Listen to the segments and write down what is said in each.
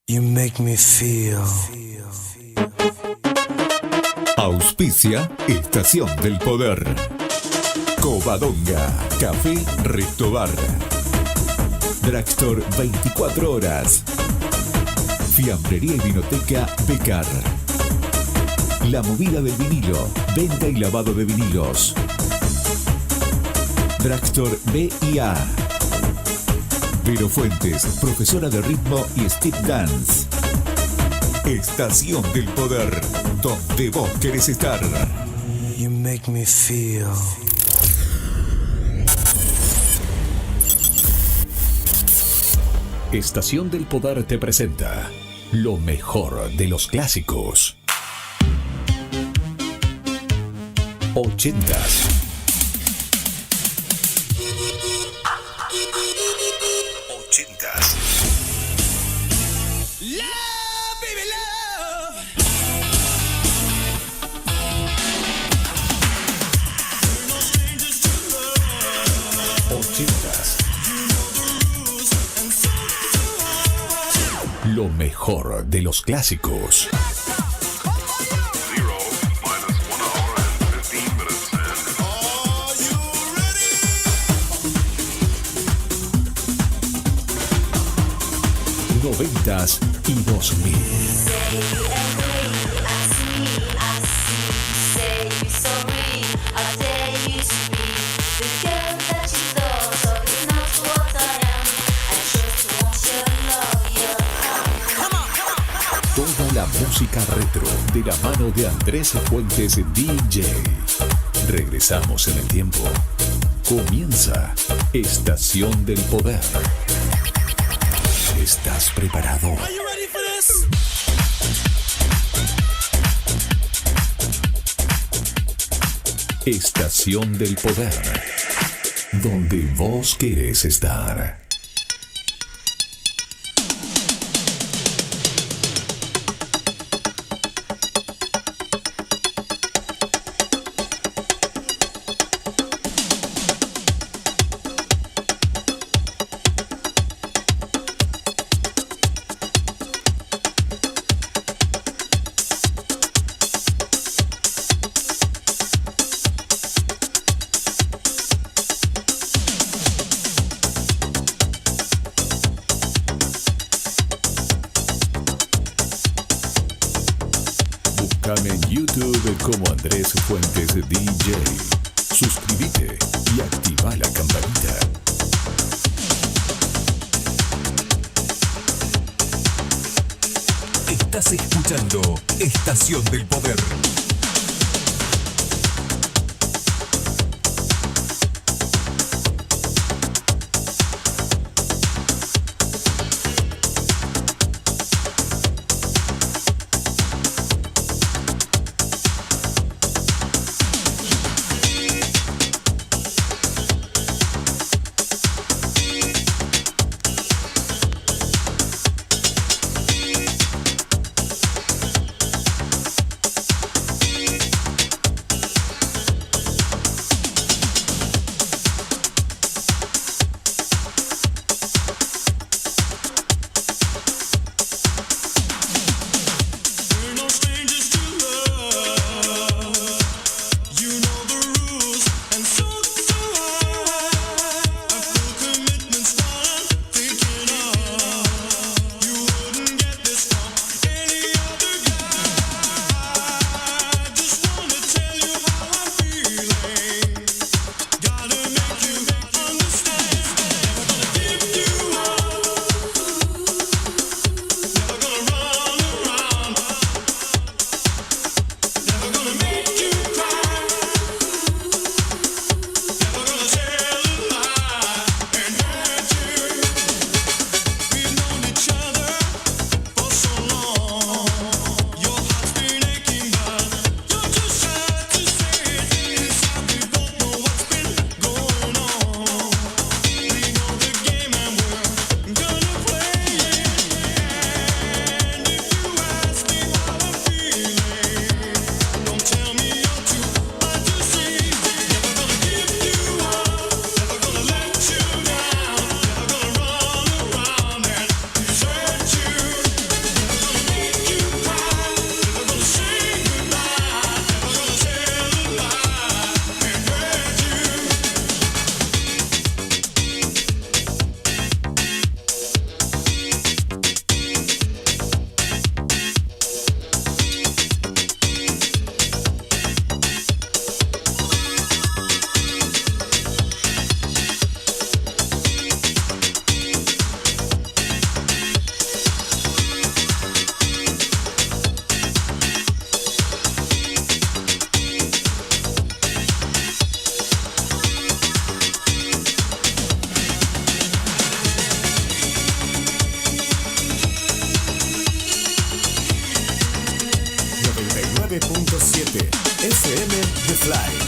You make me feel. Auspicia Estación del Poder. Covadonga, Café Restobar. Drugstore 24 horas. Fiambrería y Vinoteca Becar. La Movida del Vinilo, venta y lavado de vinilos. Drugstore B&A. Vero Fuentes, profesora de ritmo y step dance. Estación del Poder, donde vos querés estar. You make me feel. Estación del Poder te presenta lo mejor de los clásicos. 80s. 80s. Love, baby, love. 80s. Lo mejor de los clásicos. Noventas y 2000. Toda la música retro de la mano de Andrés Fuentes DJ. Regresamos en el tiempo. Comienza Estación del Poder. ¿Estás preparado? Are you ready for this? Estación del Poder, donde vos querés estar. Buscame en YouTube como Andrés Fuentes DJ. Suscríbete y activa la campanita. Estás escuchando Estación del Poder. Fly.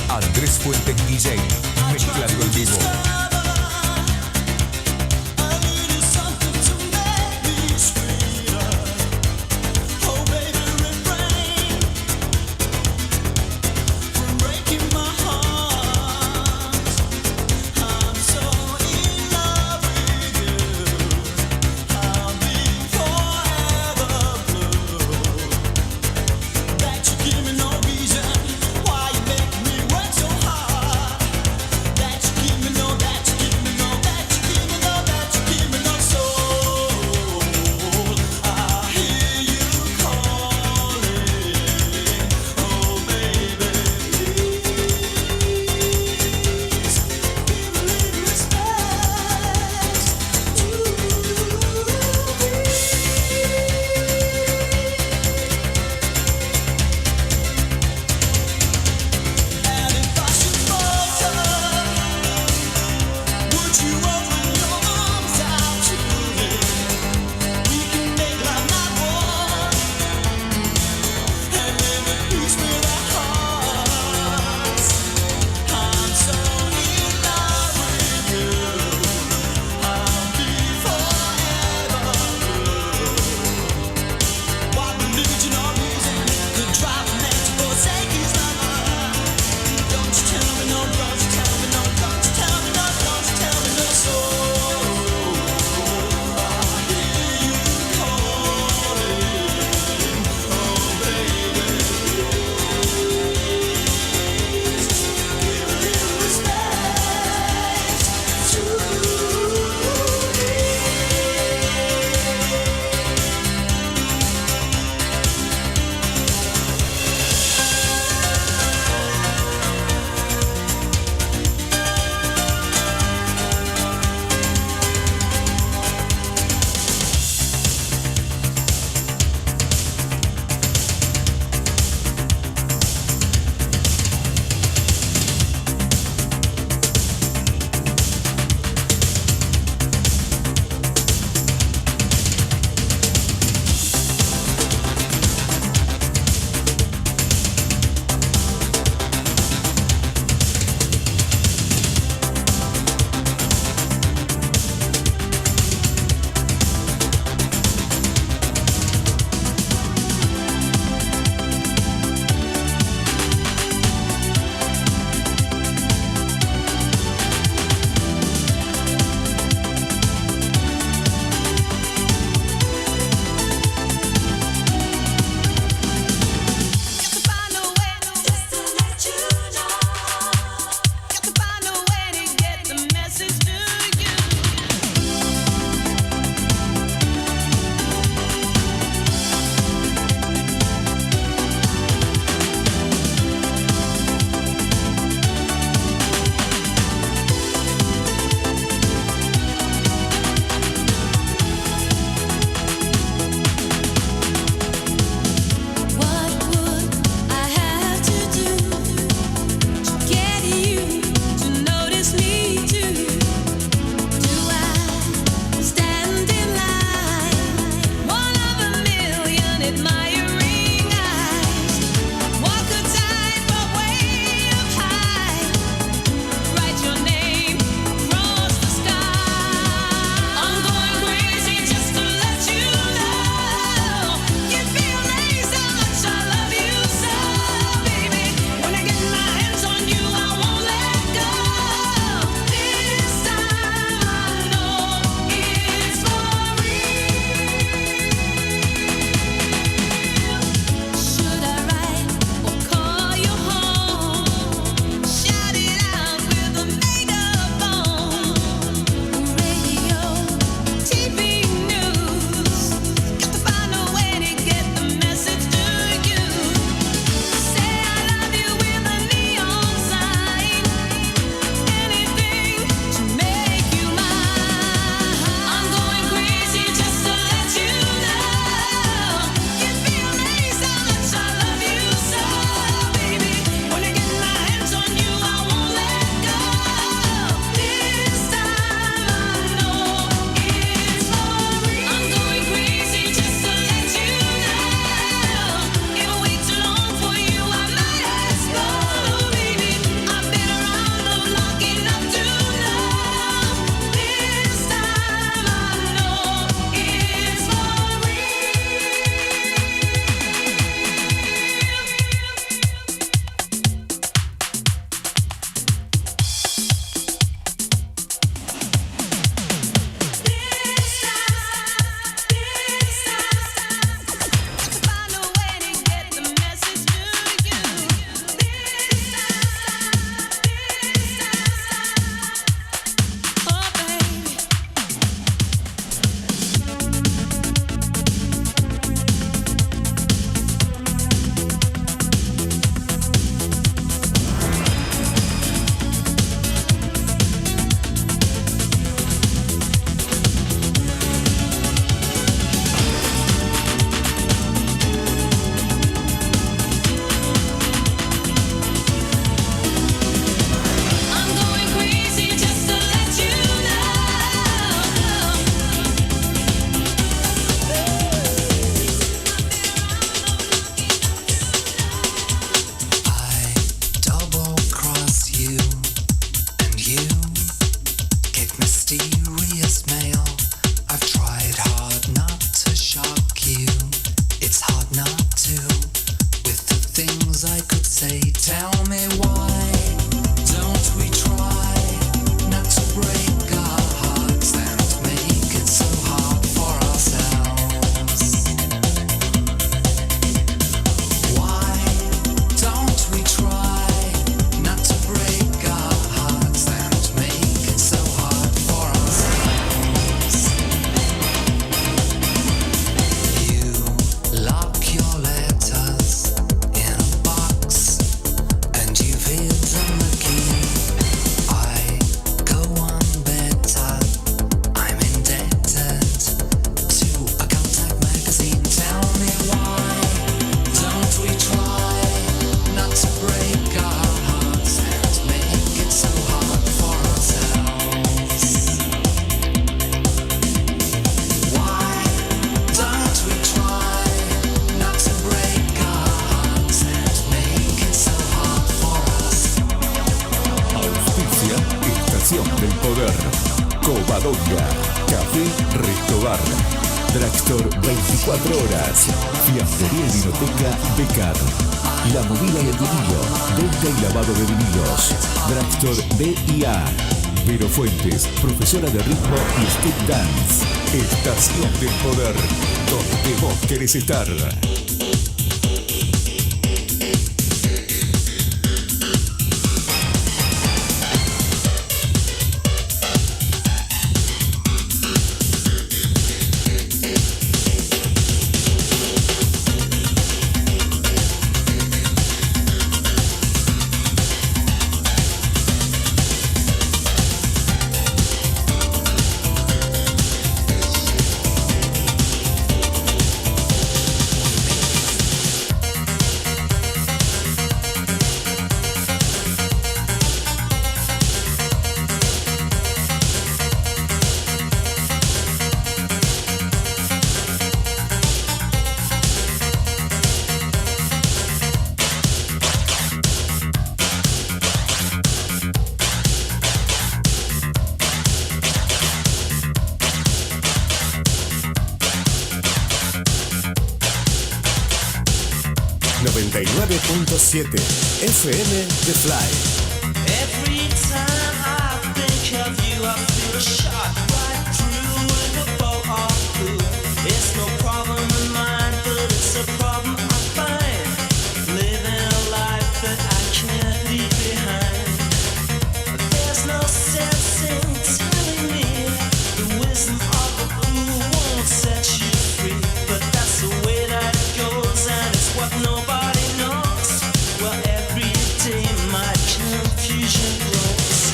Andrés Fuentes DJ, mezclando en vivo. Give me no that Del Poder, Covadonga, Café Restobar, Drugstore 24 horas, Fiambrería y Vinoteca Becar, La Movida del Vinilo, venta y lavado de vinilos, Drugstore D&A, Vero Fuentes, profesora de ritmo y step dance, Estación del Poder, donde vos querés estar. 99.7 FM The Fly. Every time I think of you, I feel a shot right through with a bolt of blue. It's no problem of mine, but it's a problem I find. Living a life that I can't leave behind. There's no sense in telling me the wisdom of a fool won't set you free. But that's the way that it goes, and it's what nobody knows. Well, every day my confusion grows.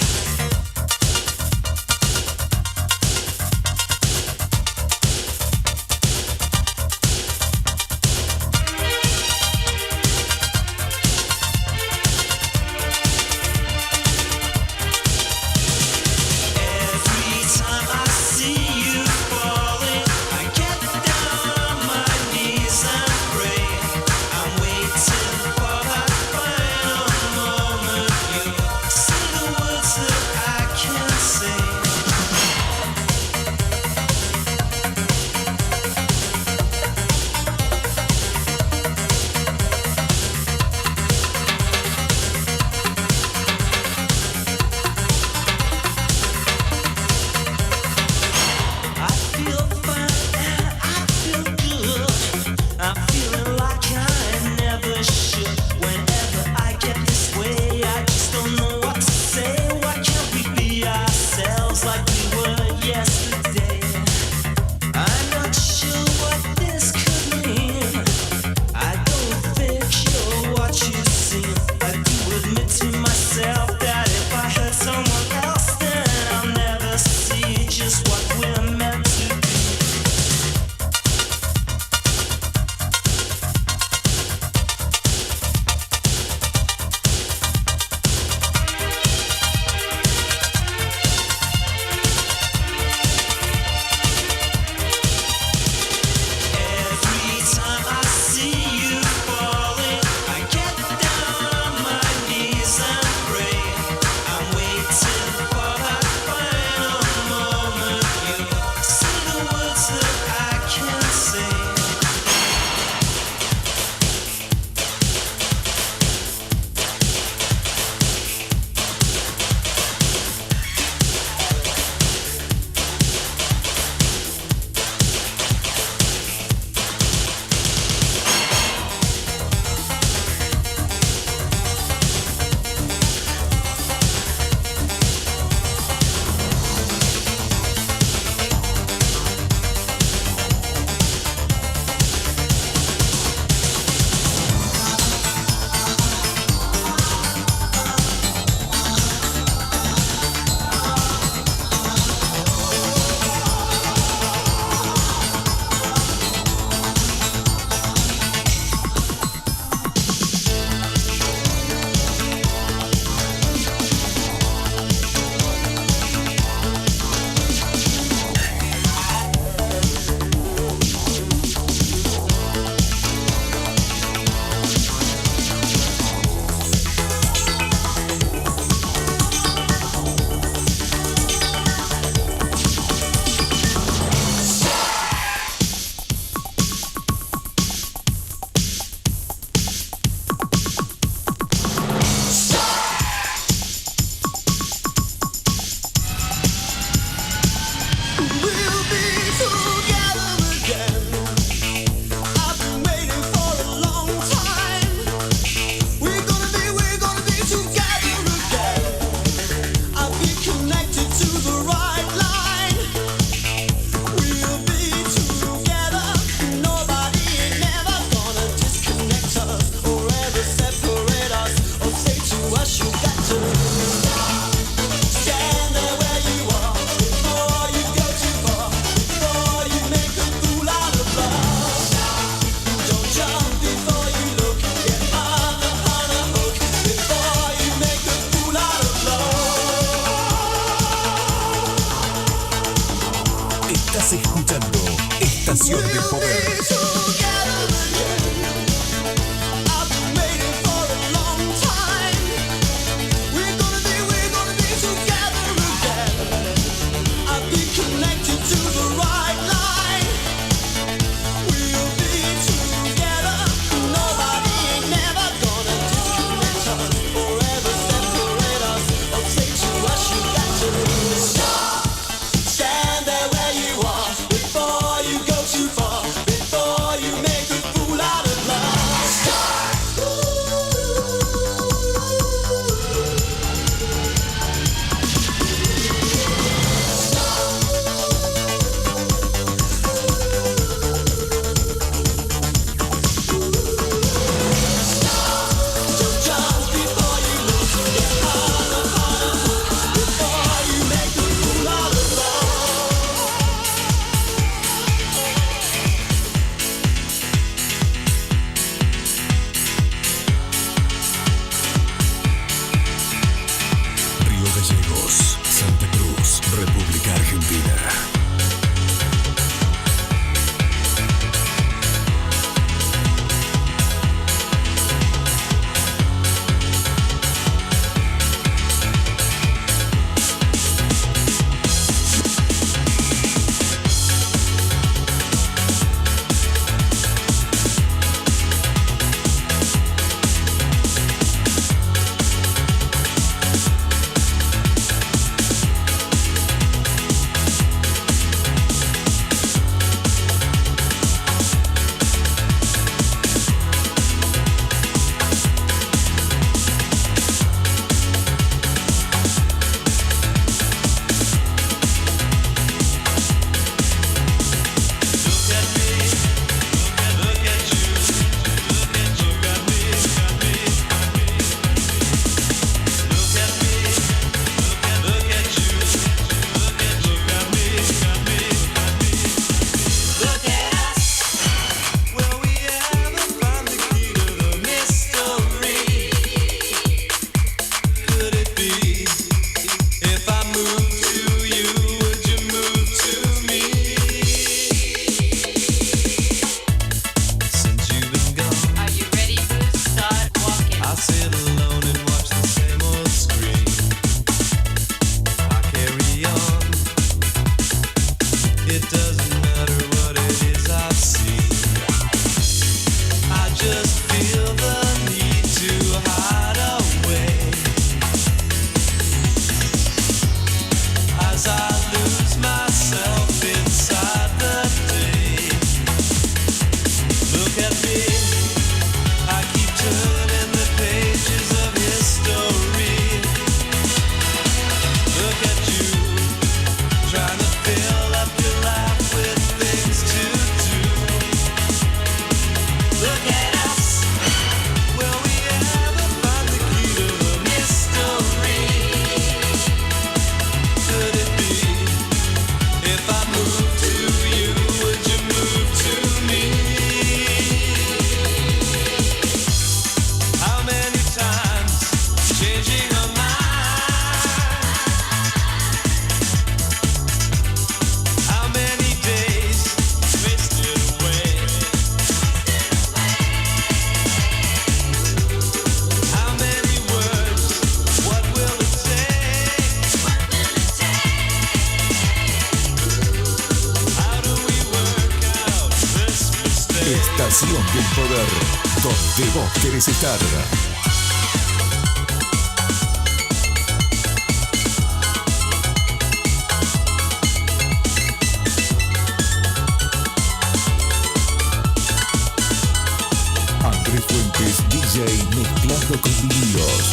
Estación del Poder. Stand there where you are before you go too far, before you make a fool out of love. Don't jump before you look, get harder, harder, before you make a fool out of Río Gallegos, Santa Cruz, República Argentina. Estación del Poder, donde vos querés estar. Andrés Fuentes, DJ mezclando con vinilos.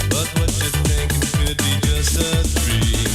But what you're thinking could be just a dream.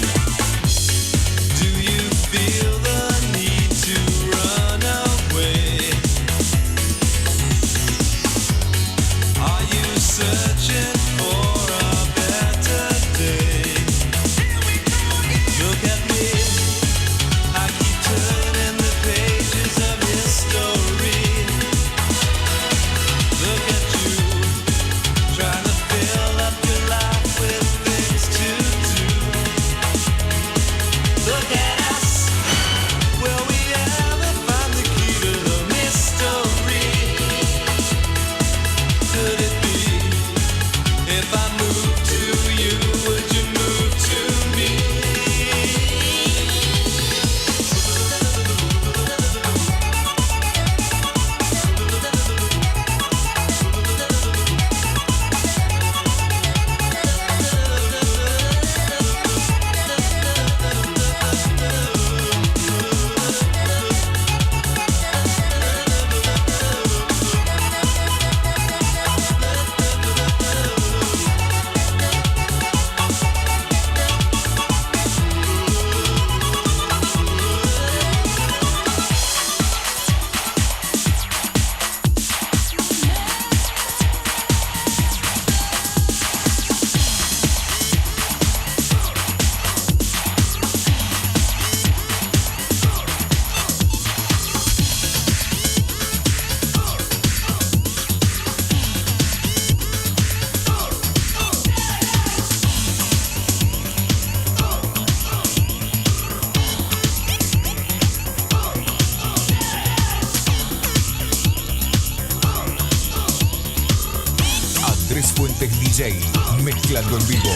DJ mezclando en vivo.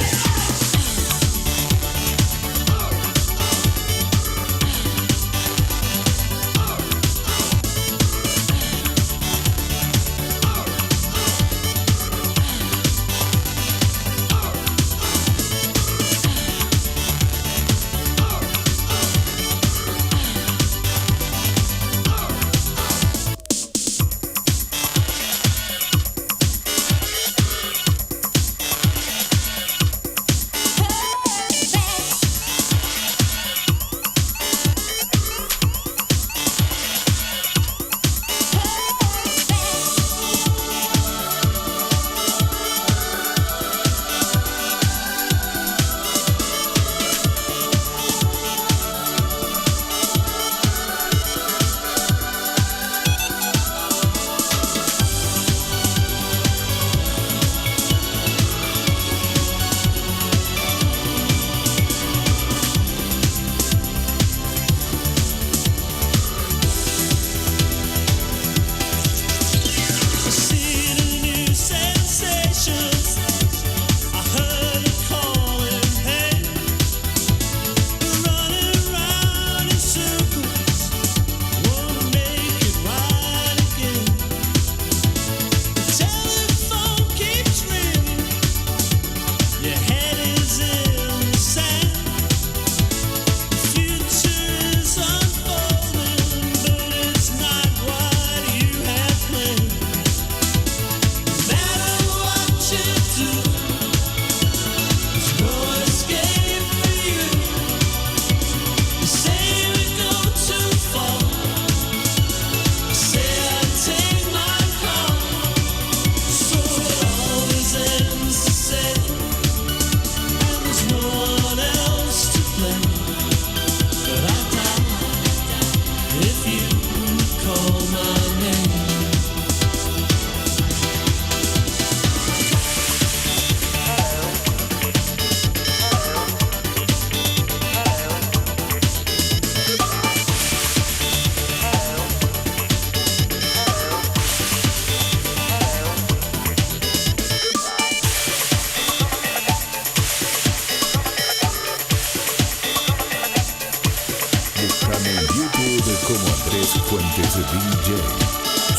como Andrés Fuentes DJ.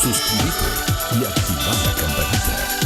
Suscríbete y activa la campanita.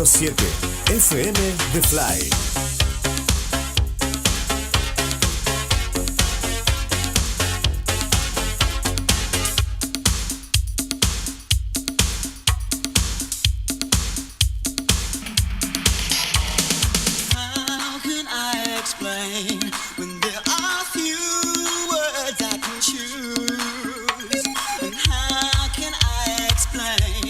.7 FM The Fly. How can I explain when there are few words I can choose? And how can I explain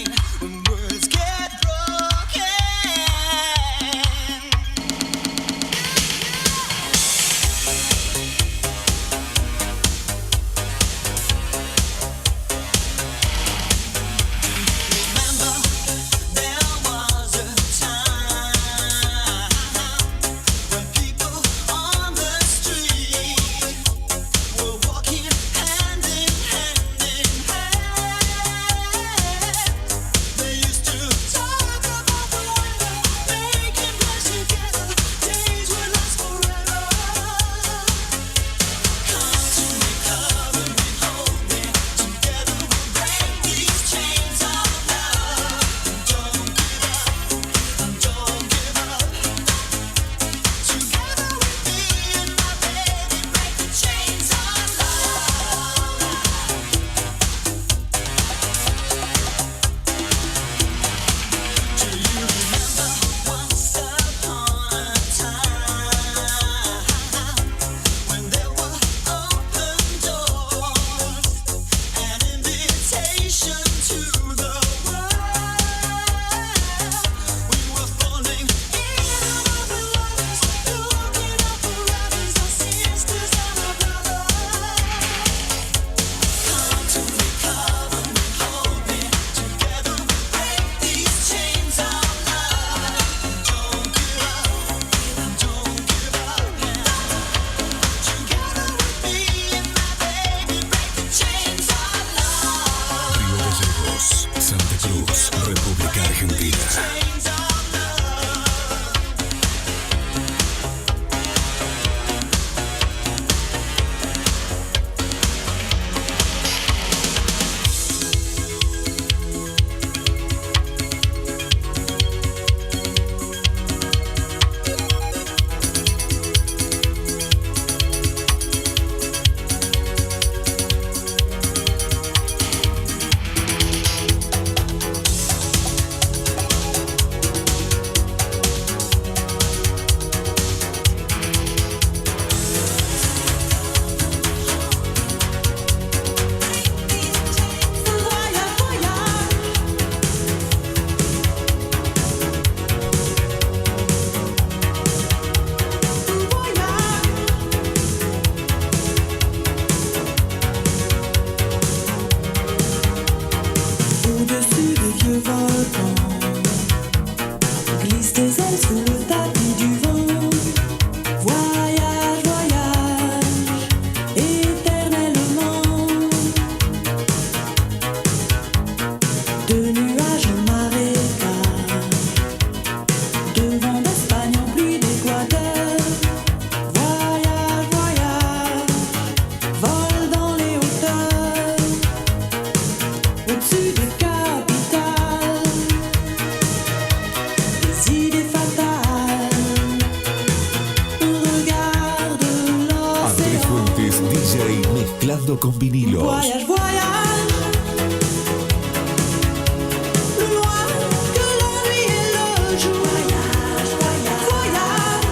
Mezclando con vinilos. Voyage, voyage, plus loin que la nuit et le jour. Voyage, voyage, voyage,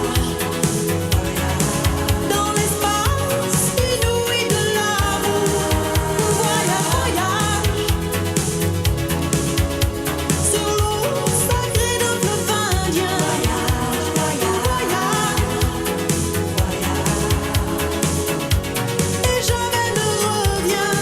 dans l'espace inouï de l'amour. Voyage, voyage, sur l'eau sacrée d'un fleuve indien. Voyage, voyage, voyage, et jamais ne reviens.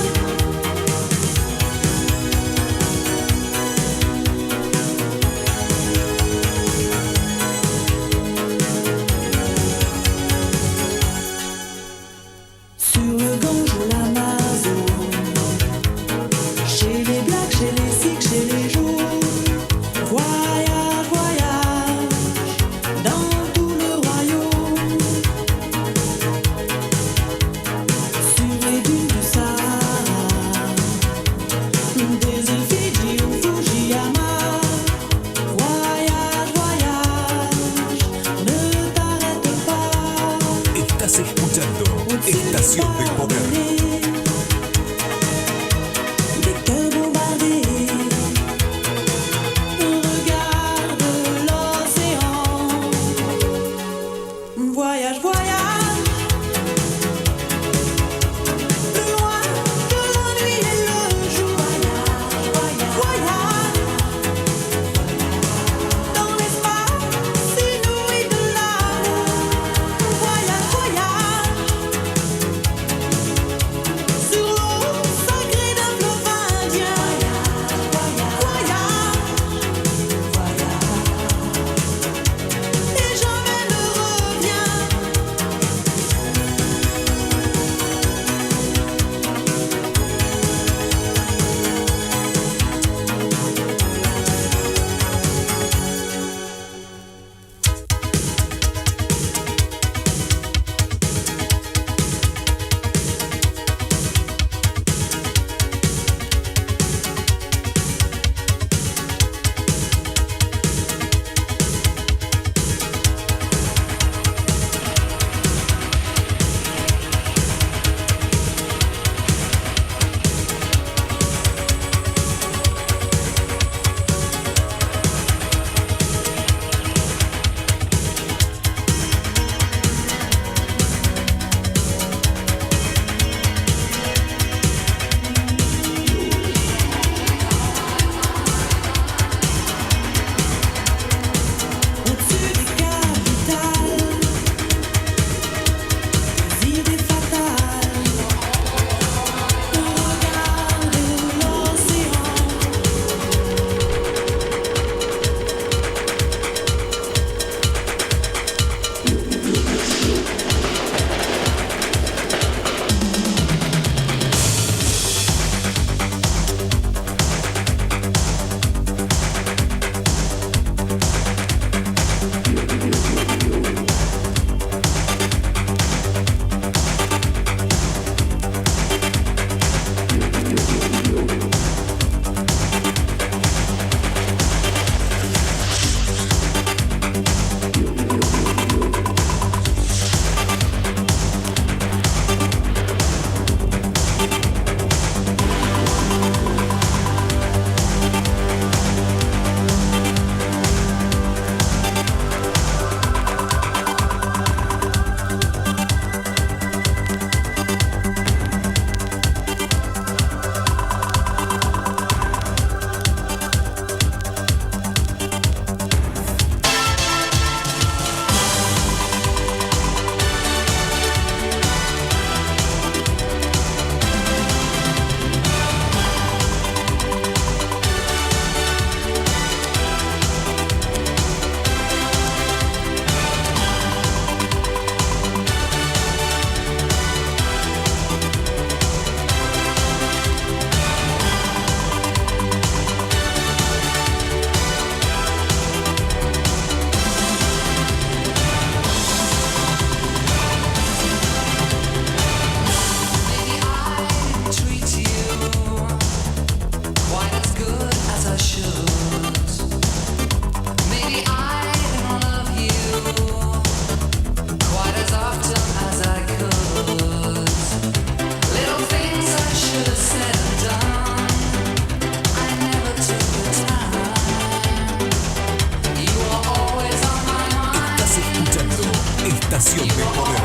Estación de poder.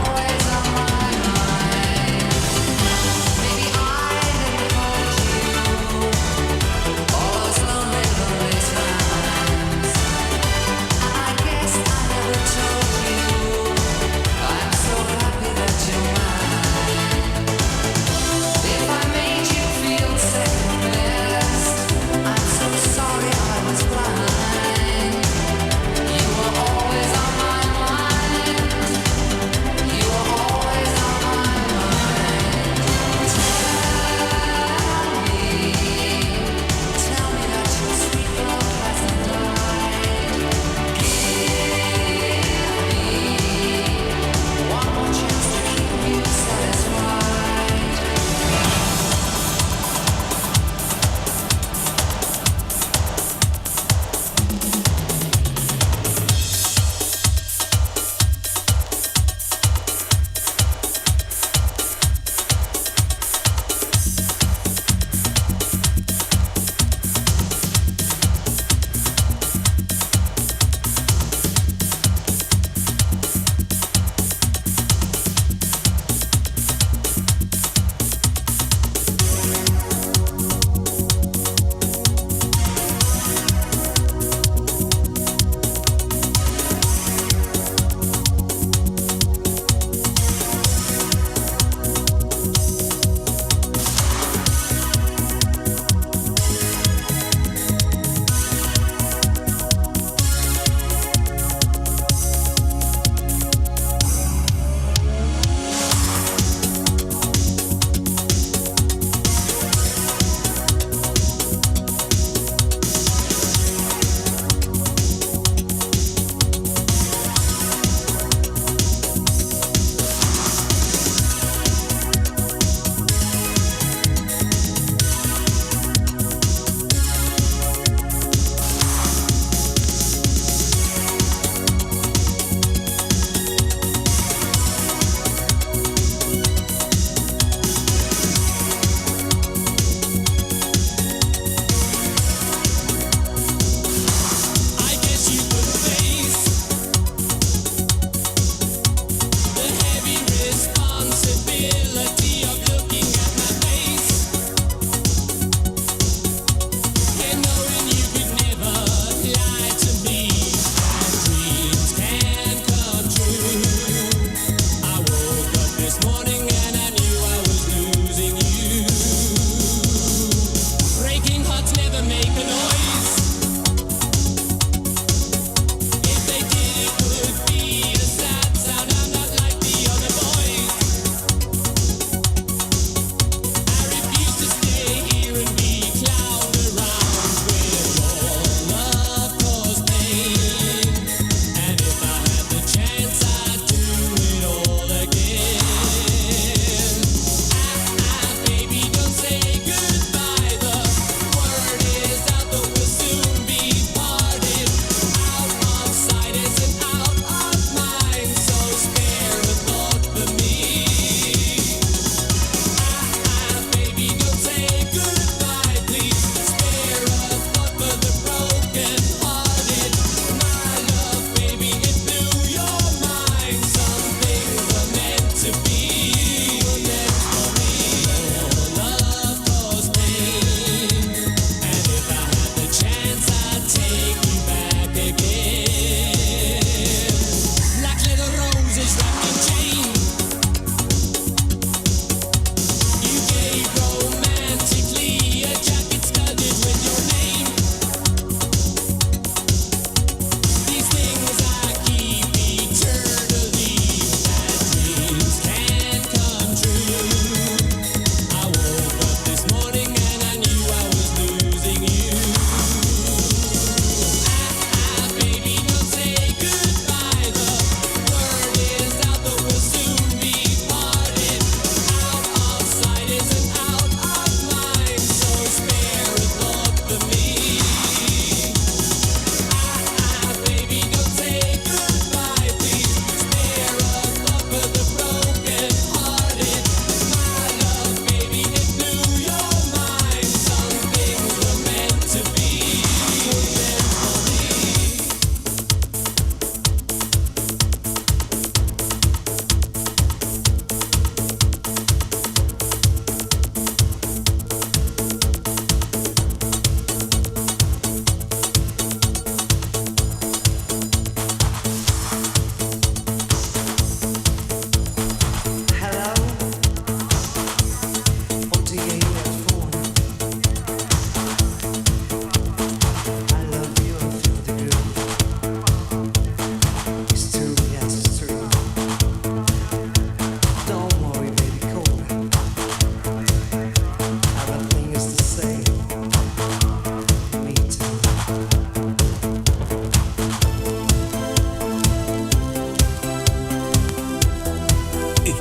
You were always on my mind.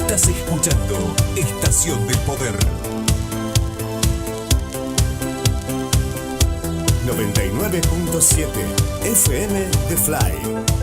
Estás escuchando Estación del Poder. 99.7 FM The Fly.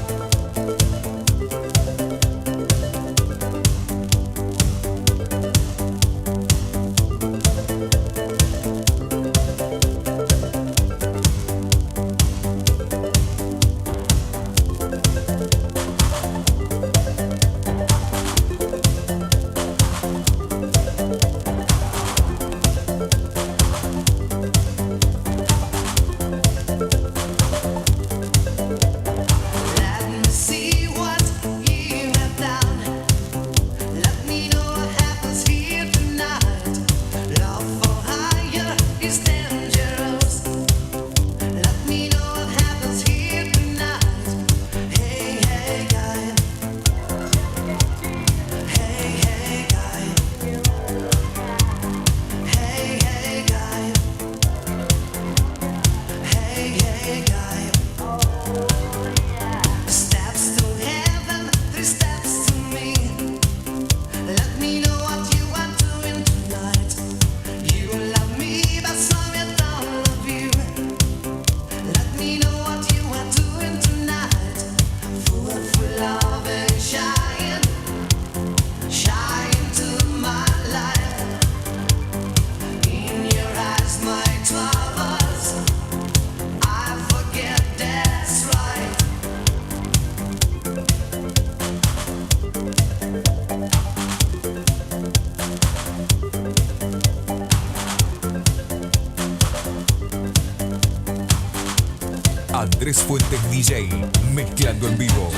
Andrés Fuentes DJ, mezclando en vivo.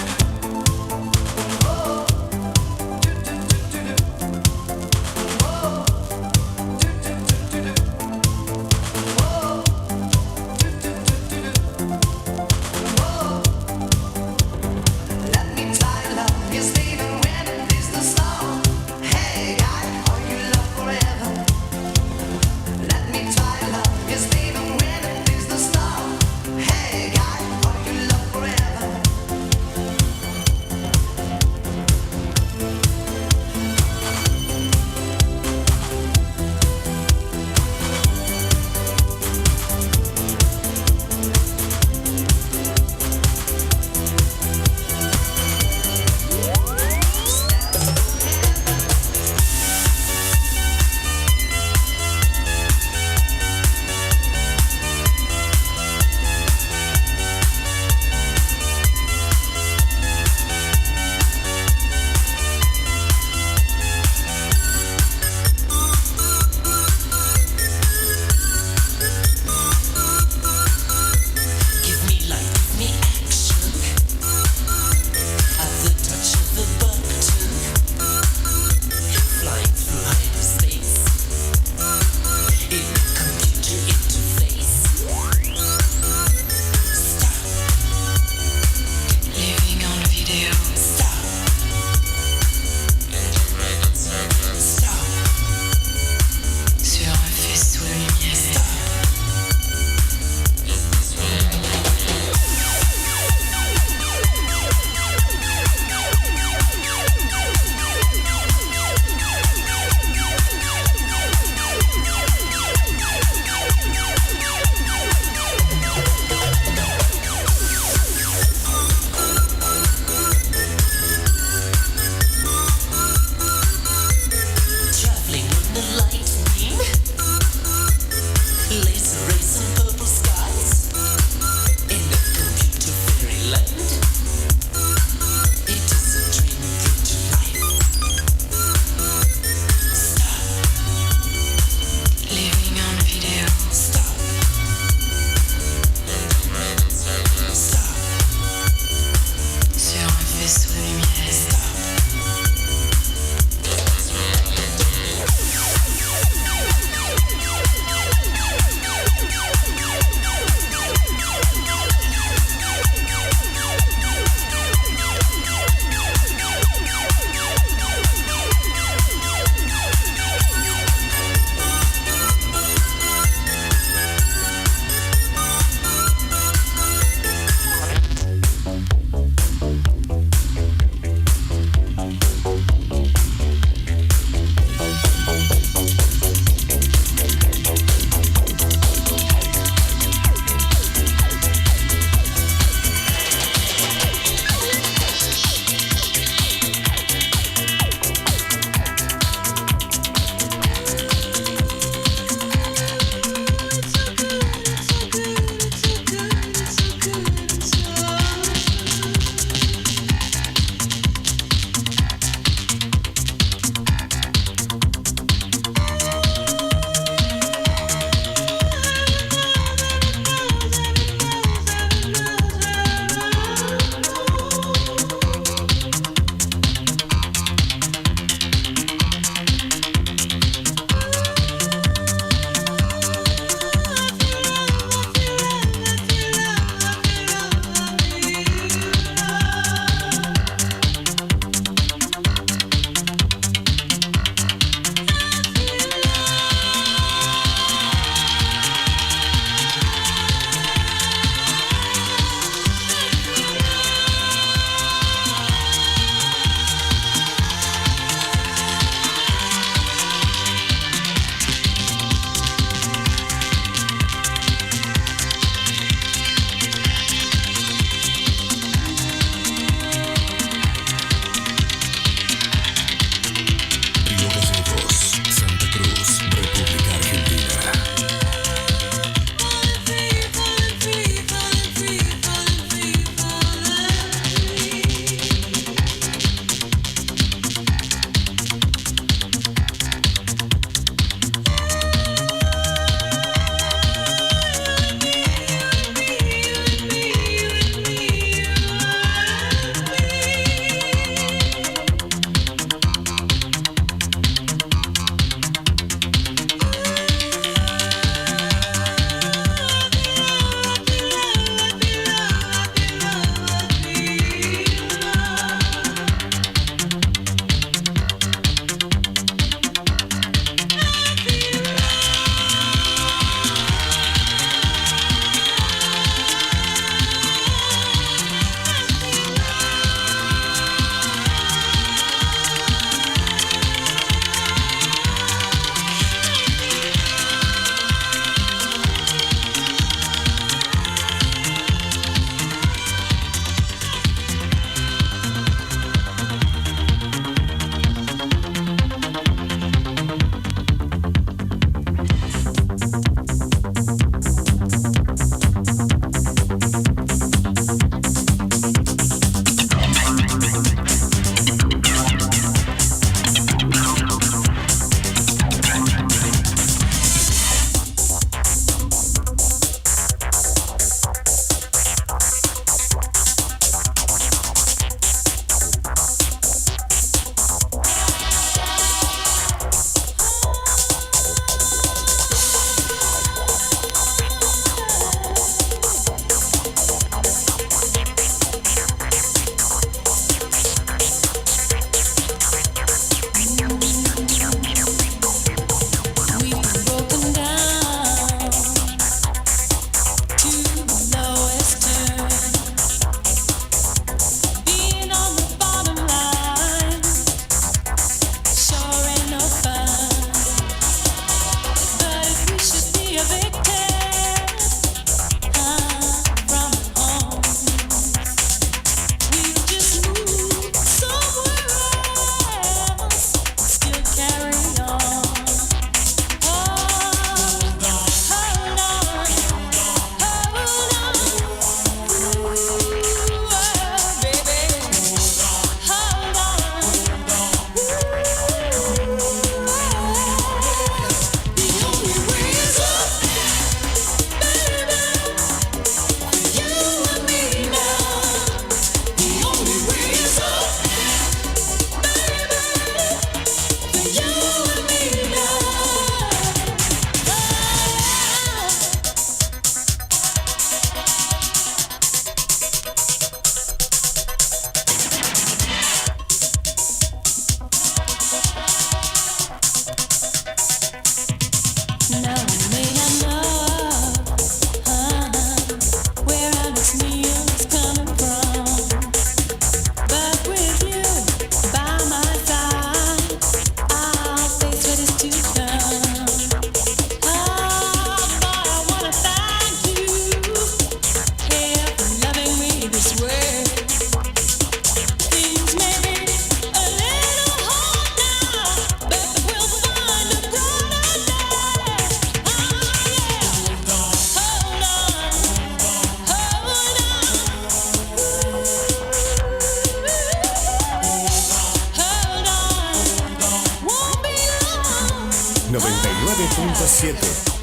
99.7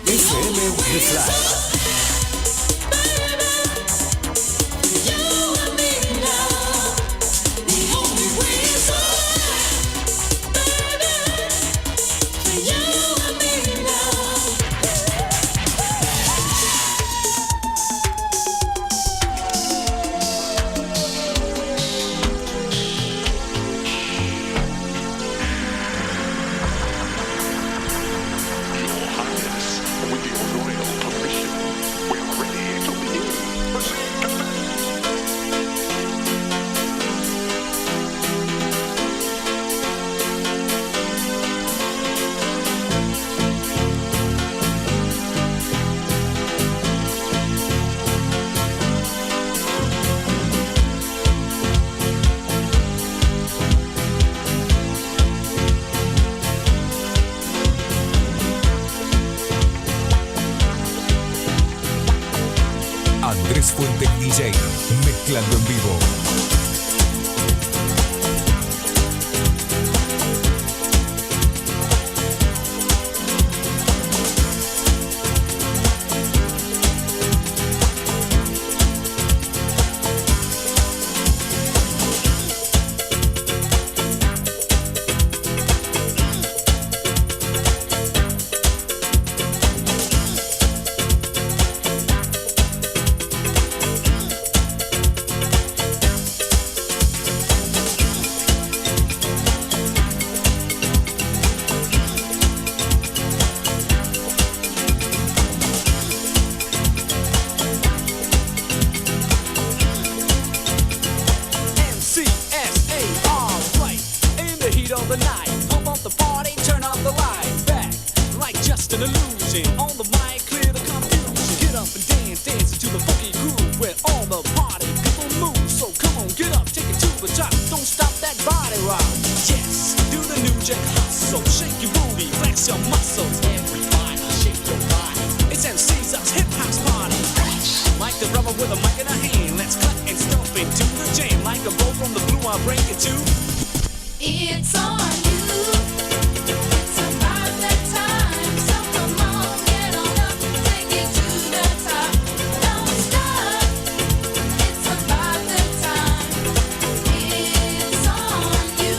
FM The Fly. Andrés Fuentes DJ, mezclando en vivo. It's on you. It's about that time. So come on, get on up, take it to the top. Don't stop. It's about that time. It's on you.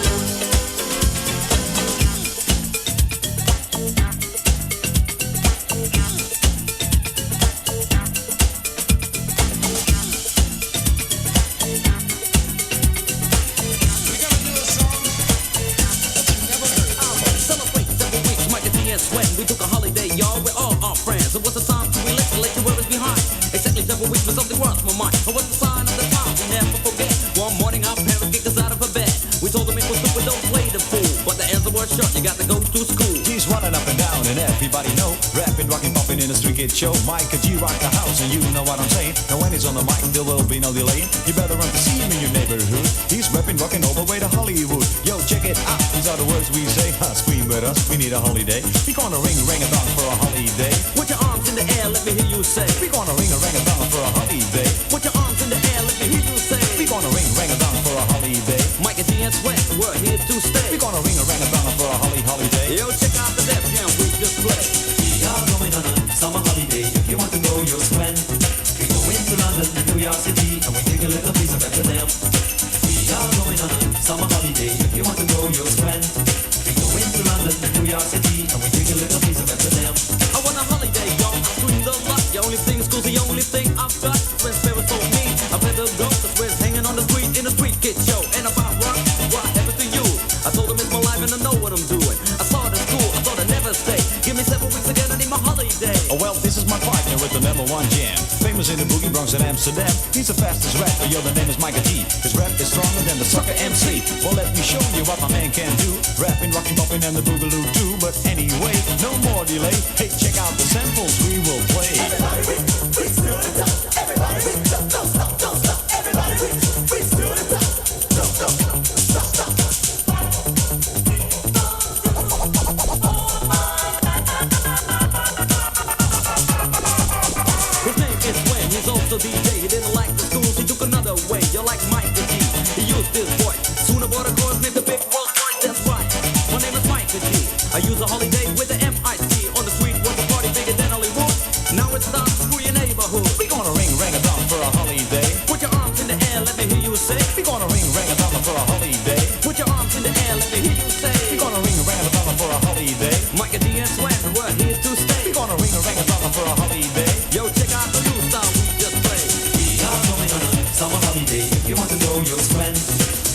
When we took a holiday, y'all, we're all our friends. It was a time to relax, let your worries behind. Exactly 7 weeks, but something crossed my mind. It was the sign of the time we never forget. One morning, our parents kicked us out of bed. We told them it was stupid, don't play the fool. But the answer was short, you got to go to school. He's running up and down, and everybody know. Rapping, rocking, popping in the street kid show. Micah G rock the house, and you know what I'm saying. Now when he's on the mic, there will be no delaying. You better run to see him in your neighborhood. He's rapping, rocking all the way to Hollywood. Yo, check it out, these are the words we say. Scream with us, we need a holiday. We gonna ring a dong for a holiday. Put your arms in the air, let me hear you say. We gonna ring a dong for a holiday. Put your arms in the air, let me hear you say. We gonna ring a dong for a holiday. Mike and G and Sweat, we're here to stay. We gonna ring a dong for a holiday. Yo, check out the Def Jam we just played. We are going on a summer holiday. If you want to go, you'll spend. We go into London and New York City, and we take a little piece of Amsterdam. We are going on a summer holiday. If you want to go, you'll spend. We go into London and New York City, and we take a little piece of Amsterdam. I want a holiday, y'all. I screamed a lot. The only thing is school's the only thing I've got. When Spirit told me I better go. That's where it's hanging on the street in a street kid show. And about rock, what happened to you? I told him it's my life and I know what I'm doing. I started school, I thought I'd never stay. Give me 7 weeks again, I need my holiday. Oh well, this is my partner with the #1 jam. Famous in the Boogie Bronx and Amsterdam. He's the fastest rapper, yo, the name is Micah G. His rap is stronger than the sucker MC. Well, let me show you what my man can do. Rapping, rocking, popping, and the boogaloo too. But anyway, no more delay. Hey, check out the samples we will play. Everybody reach to the top. Everybody reach, don't stop, don't stop. Everybody reach to the top. Don't stop, stop, stop. His name is Wayne, he's also DJ. He didn't like the schools, he took another way. You're like Mike the G, he used this voice. Soon aboard a chorus named the Big World Voice, that's right. My name is Mike the G. I use a holiday with the M-I-C on the say? We're gonna ring a dollar for a holiday. Put your arms in the air, let me hear you say. We're gonna ring a dollar for a holiday. Mike D and Swan, we're here to stay. We're gonna ring a dollar for a holiday. Yo, check out the new style we just played. We are going on a summer holiday. If you want to know your friend,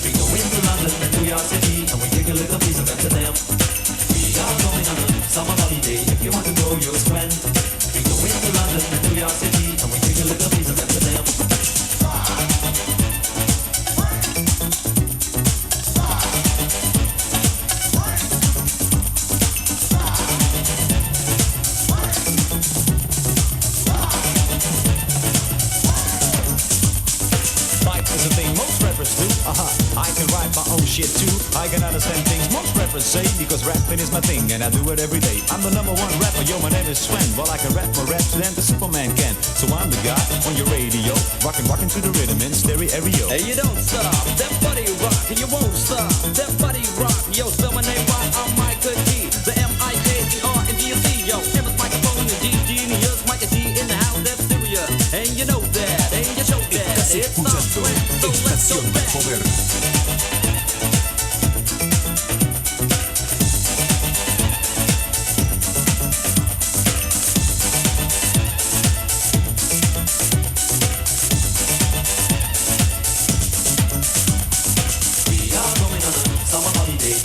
we go into London and New York City, and we take a little piece of Amsterdam. We are going on a summer holiday. If you want to know your friend, we go into London and New York City, and we take a little piece of Amsterdam. I can write my own shit too. I can understand things most rappers say, because rapping is my thing and I do it every day. I'm the number one rapper, yo, my name is Sven. Well, I can rap more raps than the Superman can. So I'm the guy on your radio, rockin' to the rhythm in stereo. Hey, you don't stop, that body rock, and you won't stop, that body rock. Yo, spell my name right, I'm Micah G, the M-I-K-E-R and G-C. Yo, M is microphone and G, genius, Micah G in the house, that's serious. And you know that, and you show that. It's not sweat, so let's go Estación back. Poder. We are going on a summer holiday.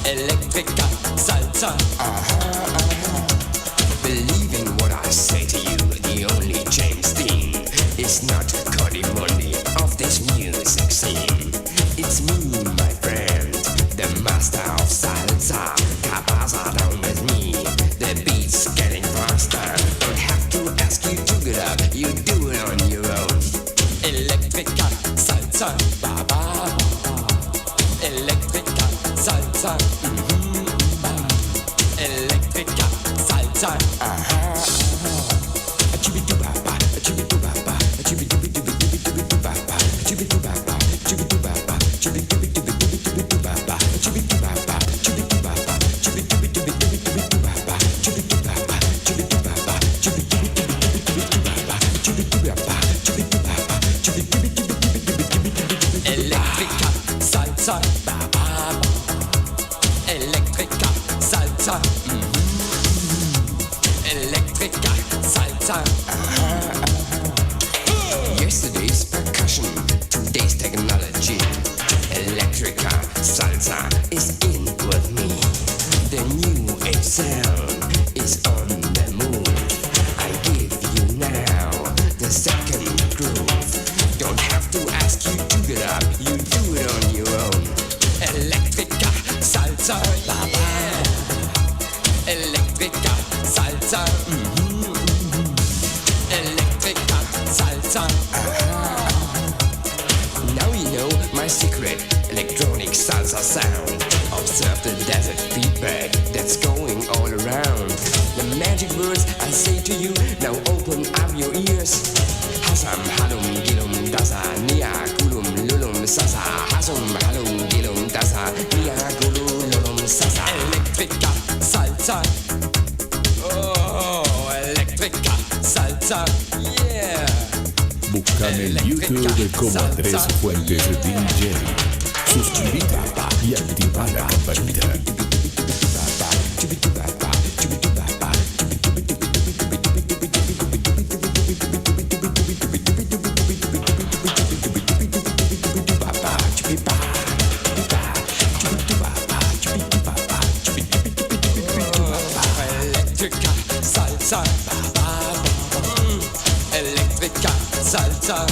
Electrica salsa. Believe in what I say to you. The only James Dean is not Cody Money of this music scene. It's me, my friend, the master of salsa. Cabasa down with me. The beat's getting faster. Don't have to ask you to get up. You do it on your own. Electrica salsa. Ba ba ba. Electrica salsa. Electrica salsa. salsa. Electrica salsa, electrica salsa, electrica salsa. Yesterday's percussion, today's technology. Electrica salsa is in with me. The new age sound is on the move. I give you now the second groove. Don't have to ask you to get up, you do it on your own. Electrica salsa, yeah. Electrica salsa, electrica salsa. Now you know my secret electronic salsa sound. Observe the desert feedback that's going all around. The magic words I say to you, now open up your ears. Hasam halum gilum dasa nia kulum lulum sasa. Hasum halum gilum dasa nia kulum lulum sasa. Electrica salsa. Oh, electrica salsa, yeah. Búscame en YouTube como Andrés Fuentes DJ. Suscríbete y activa la campanita. Electrica salsa, electrica salsa, electrica salsa.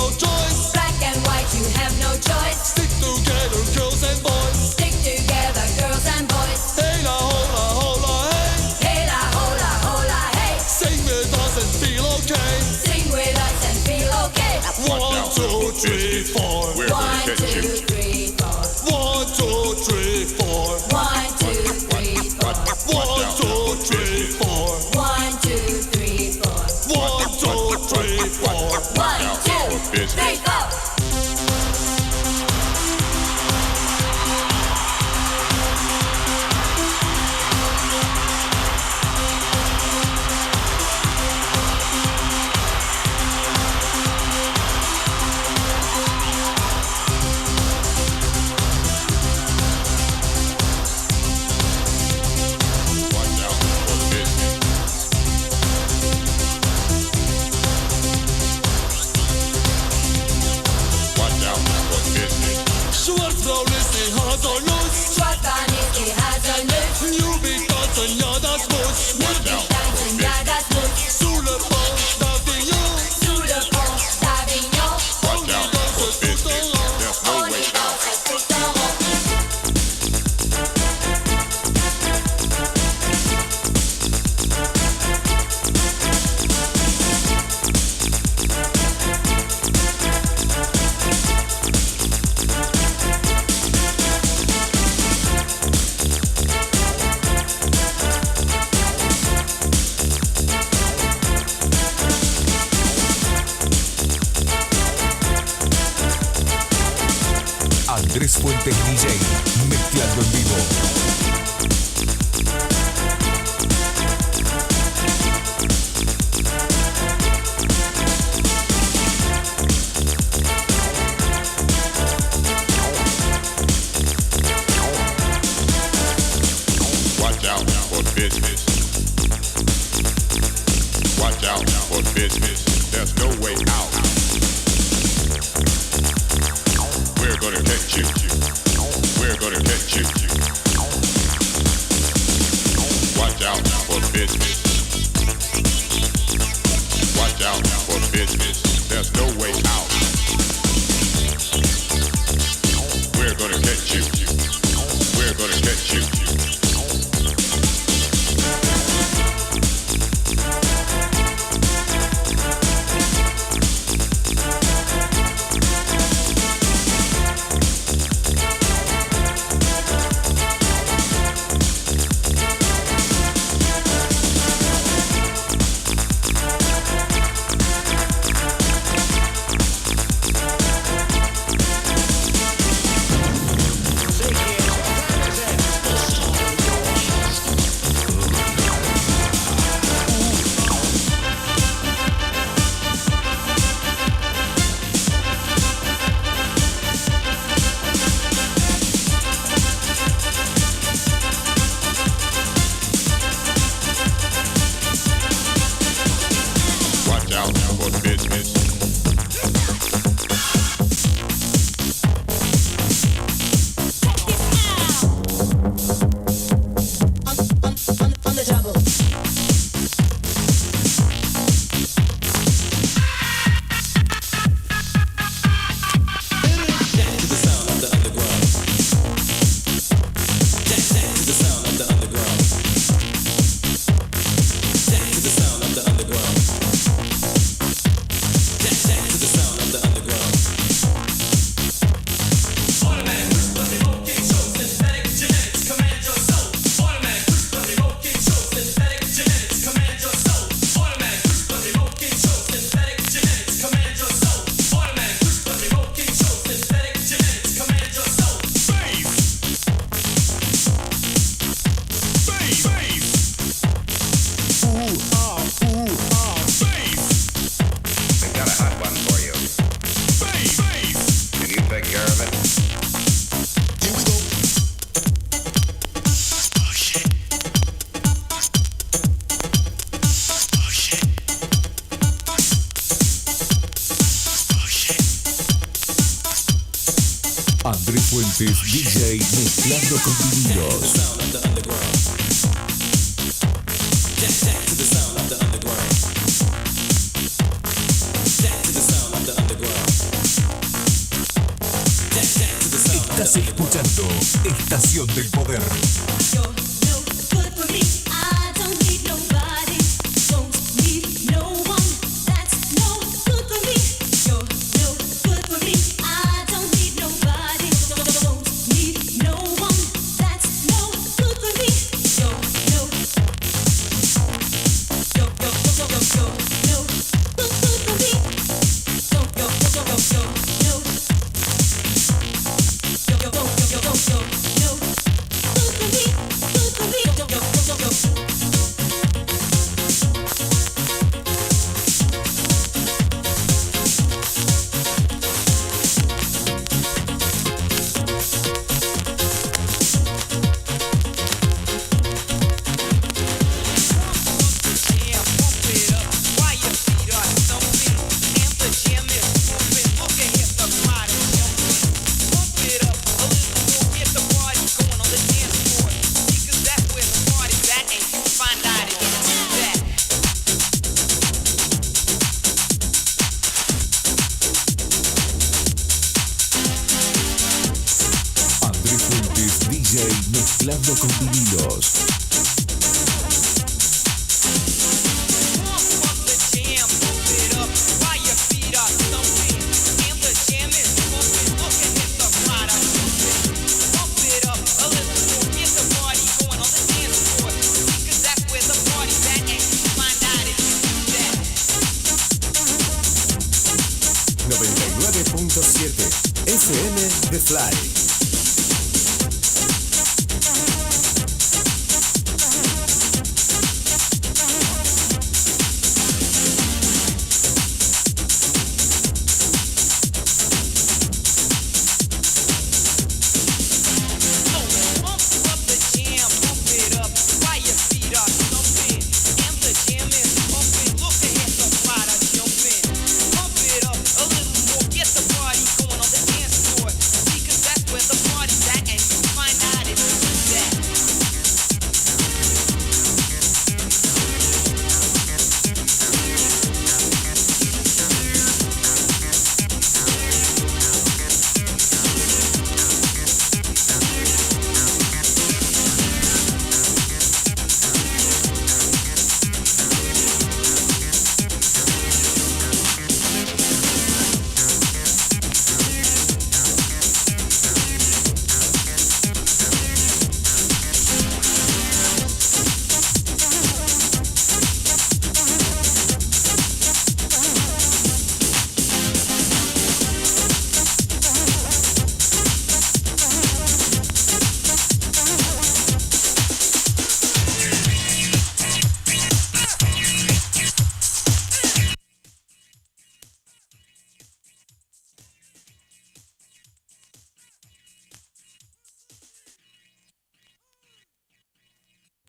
no choice. Black and white, you have no choice. Stick together, girls and boys. Stick together, girls and boys. Hey la hola hola hey. Hey la hola hola hey. Sing with us and feel okay. Sing with us and feel okay. 1, 2, 3, 4. 1, 2, 3, 4. 1, 2, 3, 4. 1, 2, 3, 4. 1, 2, 3, 4. 1, 2, 3, 4. 1, 2, 3, 4. 1, 2, 3, 4. Schwarzblau-Liste hat er Lust. Schwarzbahn-Liste hat er Lust. Newbie tanzen, ja das muss. Tanzen, ja das muss. Sous le pont d'Avignon. Sous le pont d'Avignon. On y danse tout en rond. On y danse tout en rond. Andrés Fuentes DJ, mezclando en vivo. Watch out for business. Watch out for business. There's no way out. We're gonna catch you. We're gonna catch you. Watch out for business. Watch out for business. There's no way out. We're gonna catch you. We're gonna catch you. Watch out for business. On the double. I got a hot one for you. Can you take care of it? Andrés Fuentes DJ mezclando con vinilos. Underground. Estás escuchando Estación del Poder. Mezclando con vinilos. FM The Fly.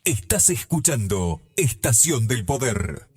Estás escuchando Estación del Poder.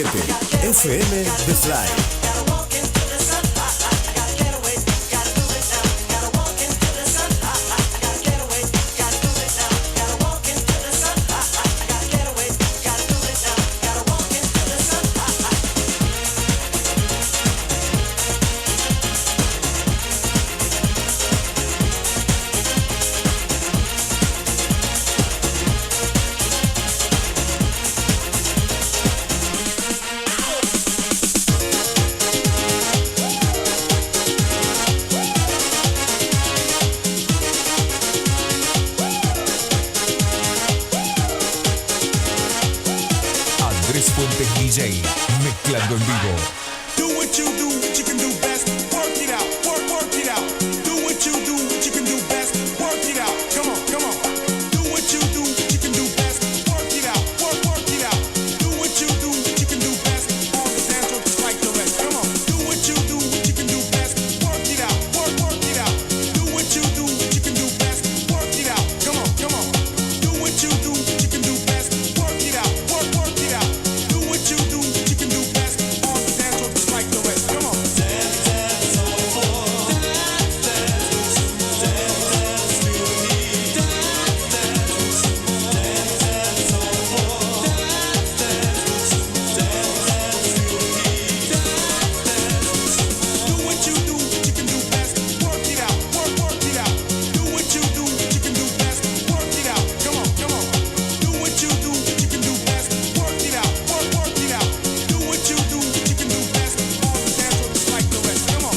FM The Fly. Andrés Fuentes DJ, mezclando en vivo. Do what you can do best. Work it out, work it out. Do what you can do best. Work it out. Come on, come on. Do what you can do best. Work it out, work it out. Do what you can do best. All the dance floor just like the rest. Come on. Do what you can do best. Work it out, work it out. Do what you can do best. Work it out. Come on, come on. Do what you can do best. Work it out, work it out. Do what you can do best. All the dance floor just like the rest. Come on. Dance, dance, all for. Dance, dance, dance, dance, feel me. Dance, dance, dance, dance, all for. Dance, dance, dance, dance, feel me. Dance, dance. Do what you can do best. Work it out, work it out. Do what you can do best. Work it out. Come on, come on. Do what you can do best. Work it out, work it out. Do what you can do best. All the dance floor just like the rest. Come on.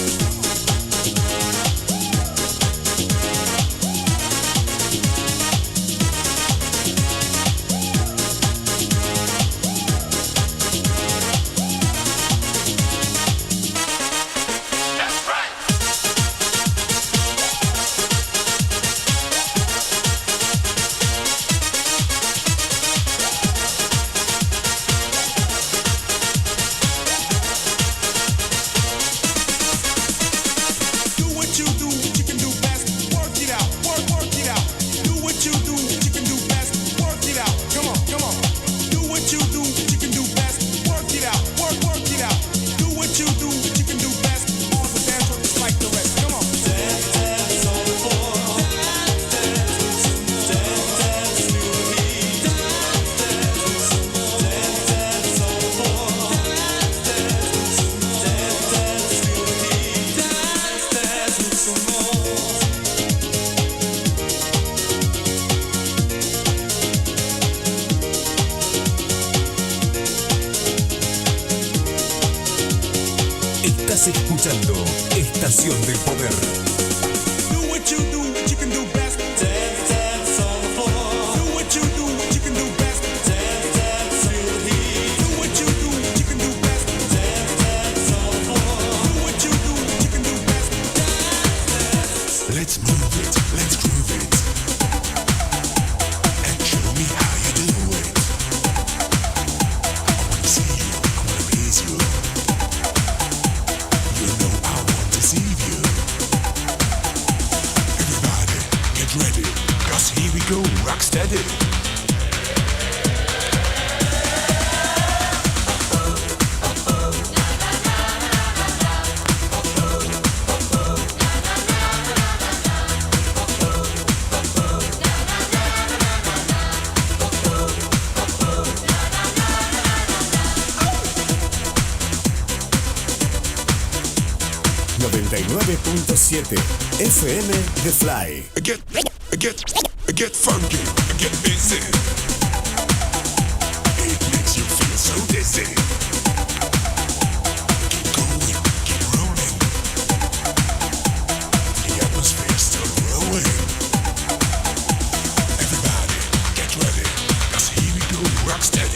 Do what you can do best. Work it out, work it out. Do what you can do best. Work it out. Come on, come on. Do what you can do best. Work it out, work it out. Do what you can do best. All the dance floor just like the rest. Come on. Dance, dance, all for. Dance, dance, dance, dance, feel me. Dance, dance, dance, dance, all for. Dance, dance, dance, dance, feel me. Dance, dance, some more. Estás escuchando Estación del Poder. Do what you can do best. Dance, dance, all for. Do what you can do best. Dance, dance, feel the heat. Do what you can do best. Dance, dance, all for. Do what you can do best. Dance, dance. Let's move it, let's groove it. And show me how you do it. I wanna see you, I wanna please you. You know I want to deceive you. Everybody, get ready, 'cause here we go, rock steady. FM The Fly. Get funky, get busy. It makes you feel so dizzy. Keep going, keep rolling. The atmosphere's still growing. Everybody, get ready, 'cause here we go, rock steady.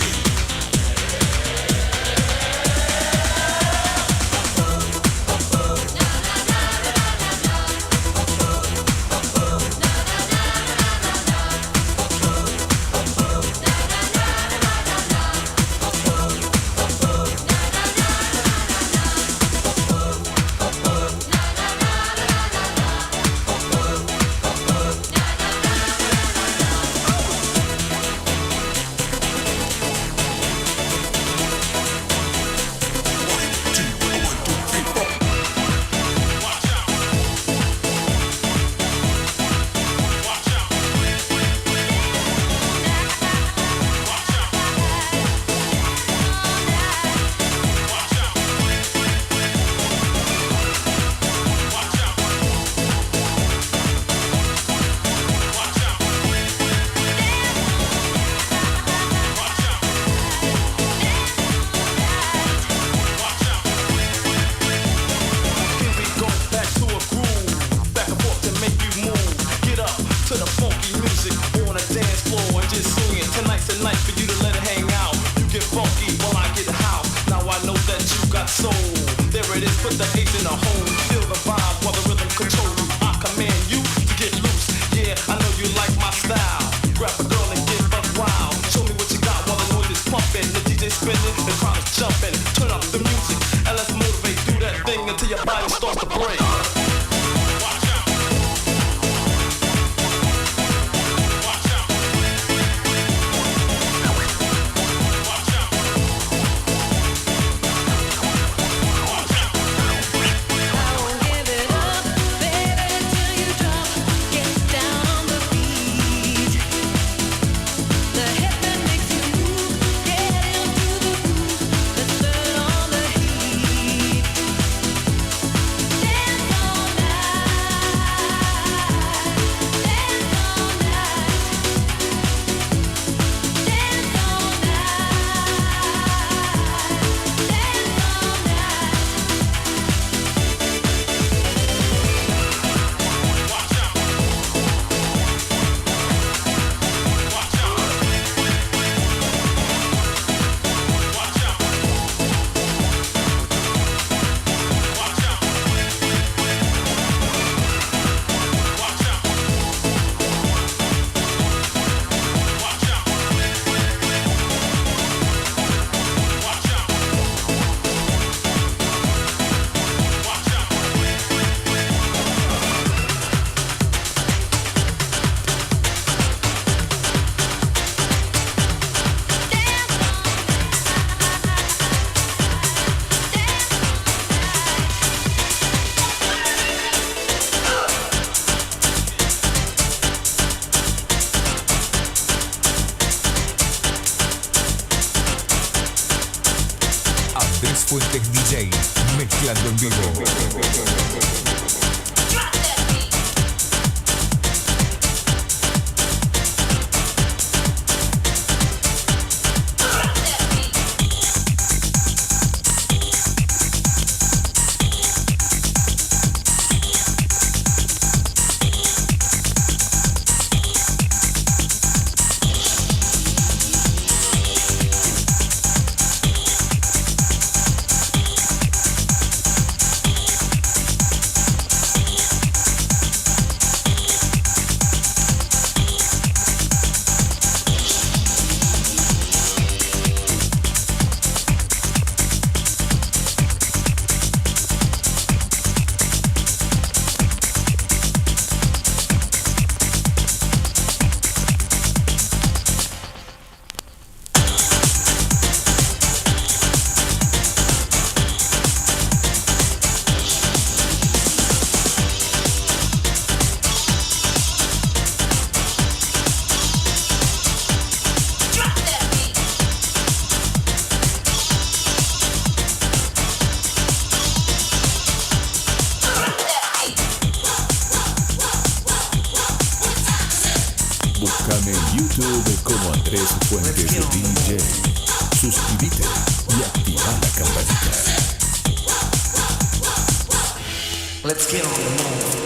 Fuentes DJ, mezclando en vivo. Búscame en YouTube como Andrés Fuentes DJ. Suscríbete y activa la campanita. Let's get on the move.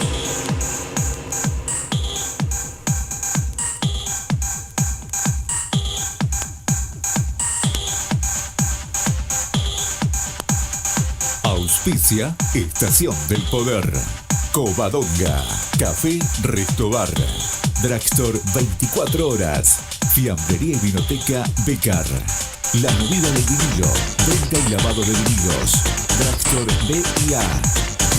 Auspicia Estación del Poder. Covadonga, Café Resto Bar, Drugstore 24 horas, Fiambrería y Vinoteca Becar, La Movida del Vinilo, venta y lavado de vinilos, Drugstore B&A,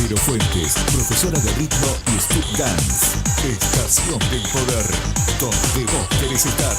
Vero Fuentes, profesora de ritmo y street dance. Estación del Poder, donde vos querés estar.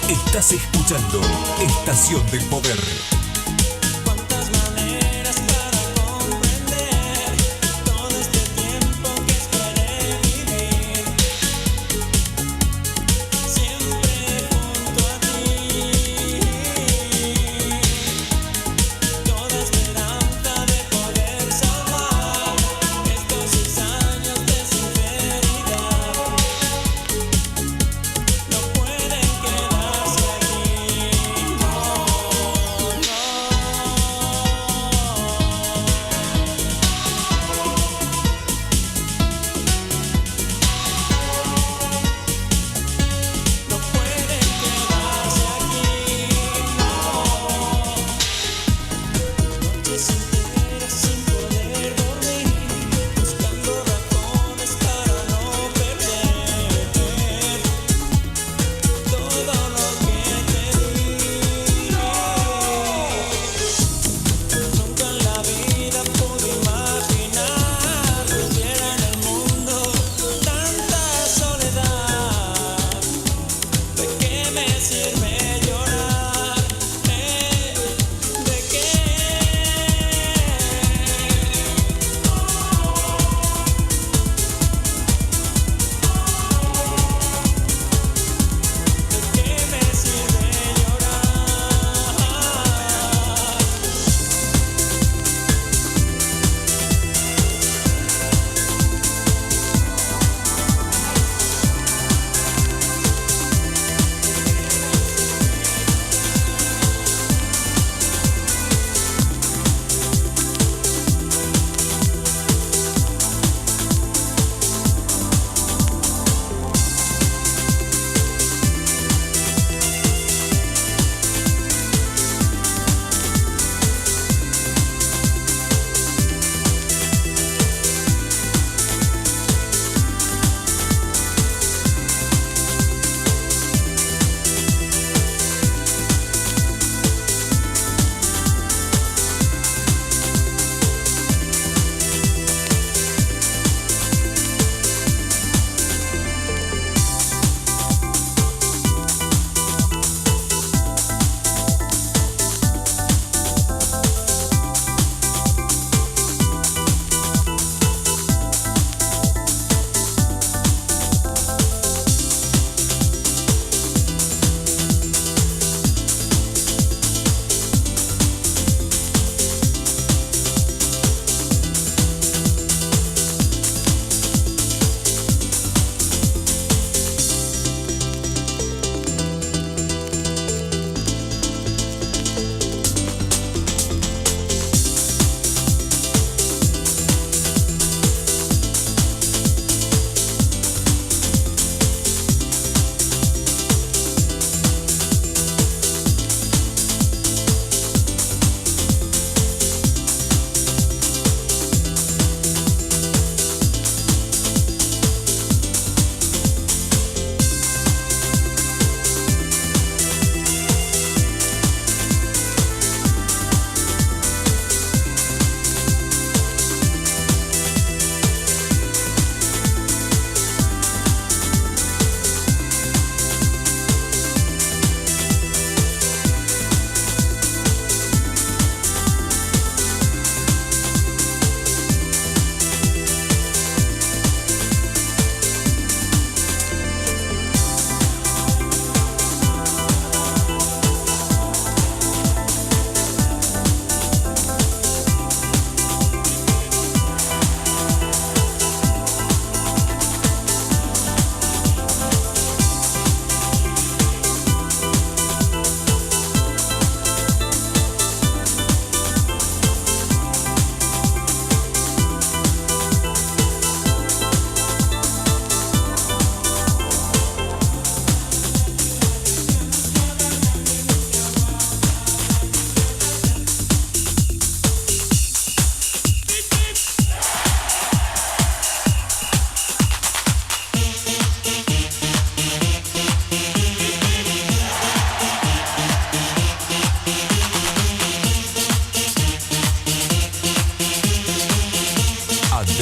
Estás escuchando Estación del Poder. Cuántas maneras para comprender todo este tiempo que esperé vivir. Siempre junto a ti. Toda esperanza de poder salvar estos 6 años de sinceridad. No pueden quedarse aquí. No, no.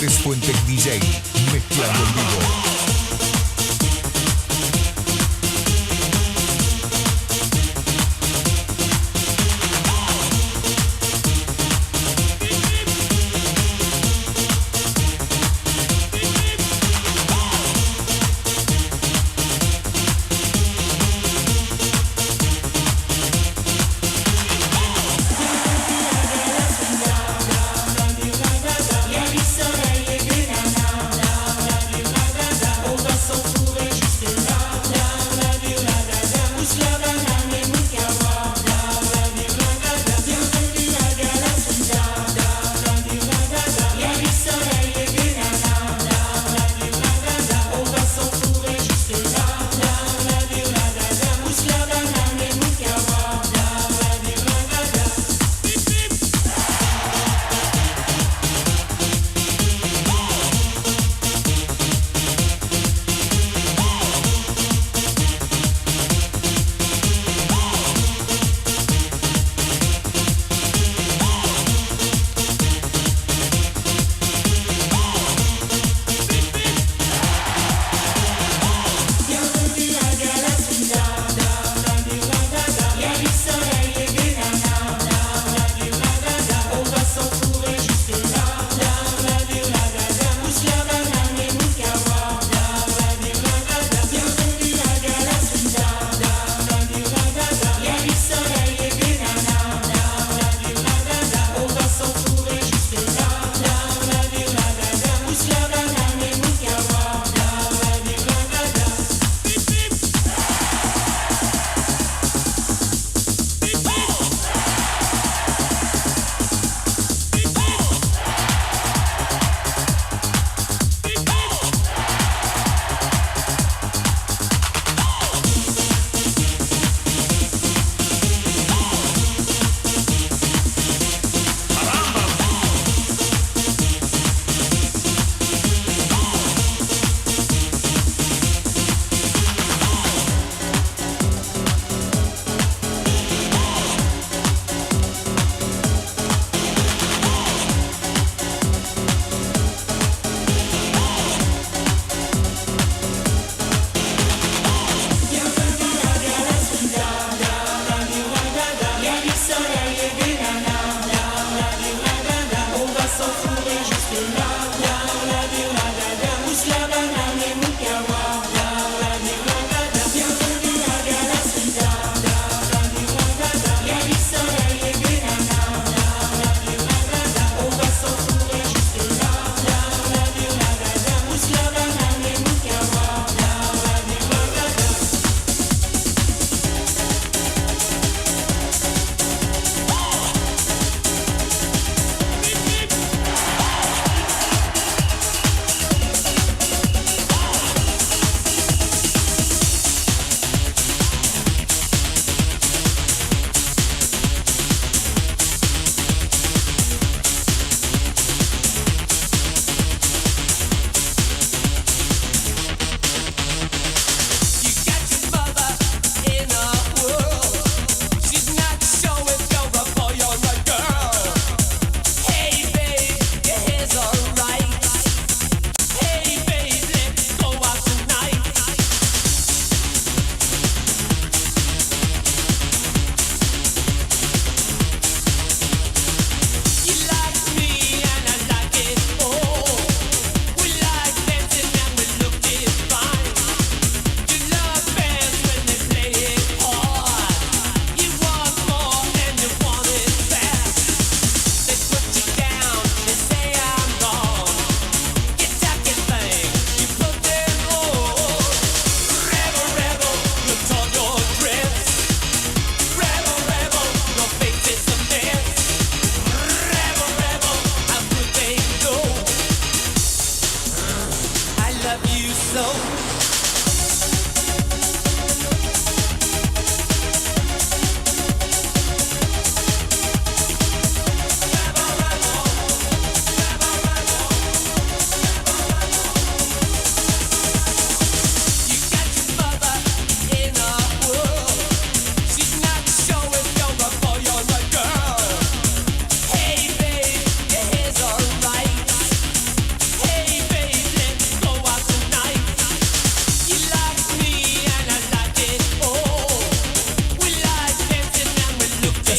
Andrés Fuentes DJ, mezclando en vivo.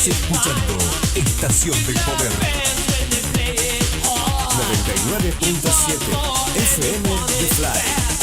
Estás escuchando Estación del Poder. 99.7 FM The Fly.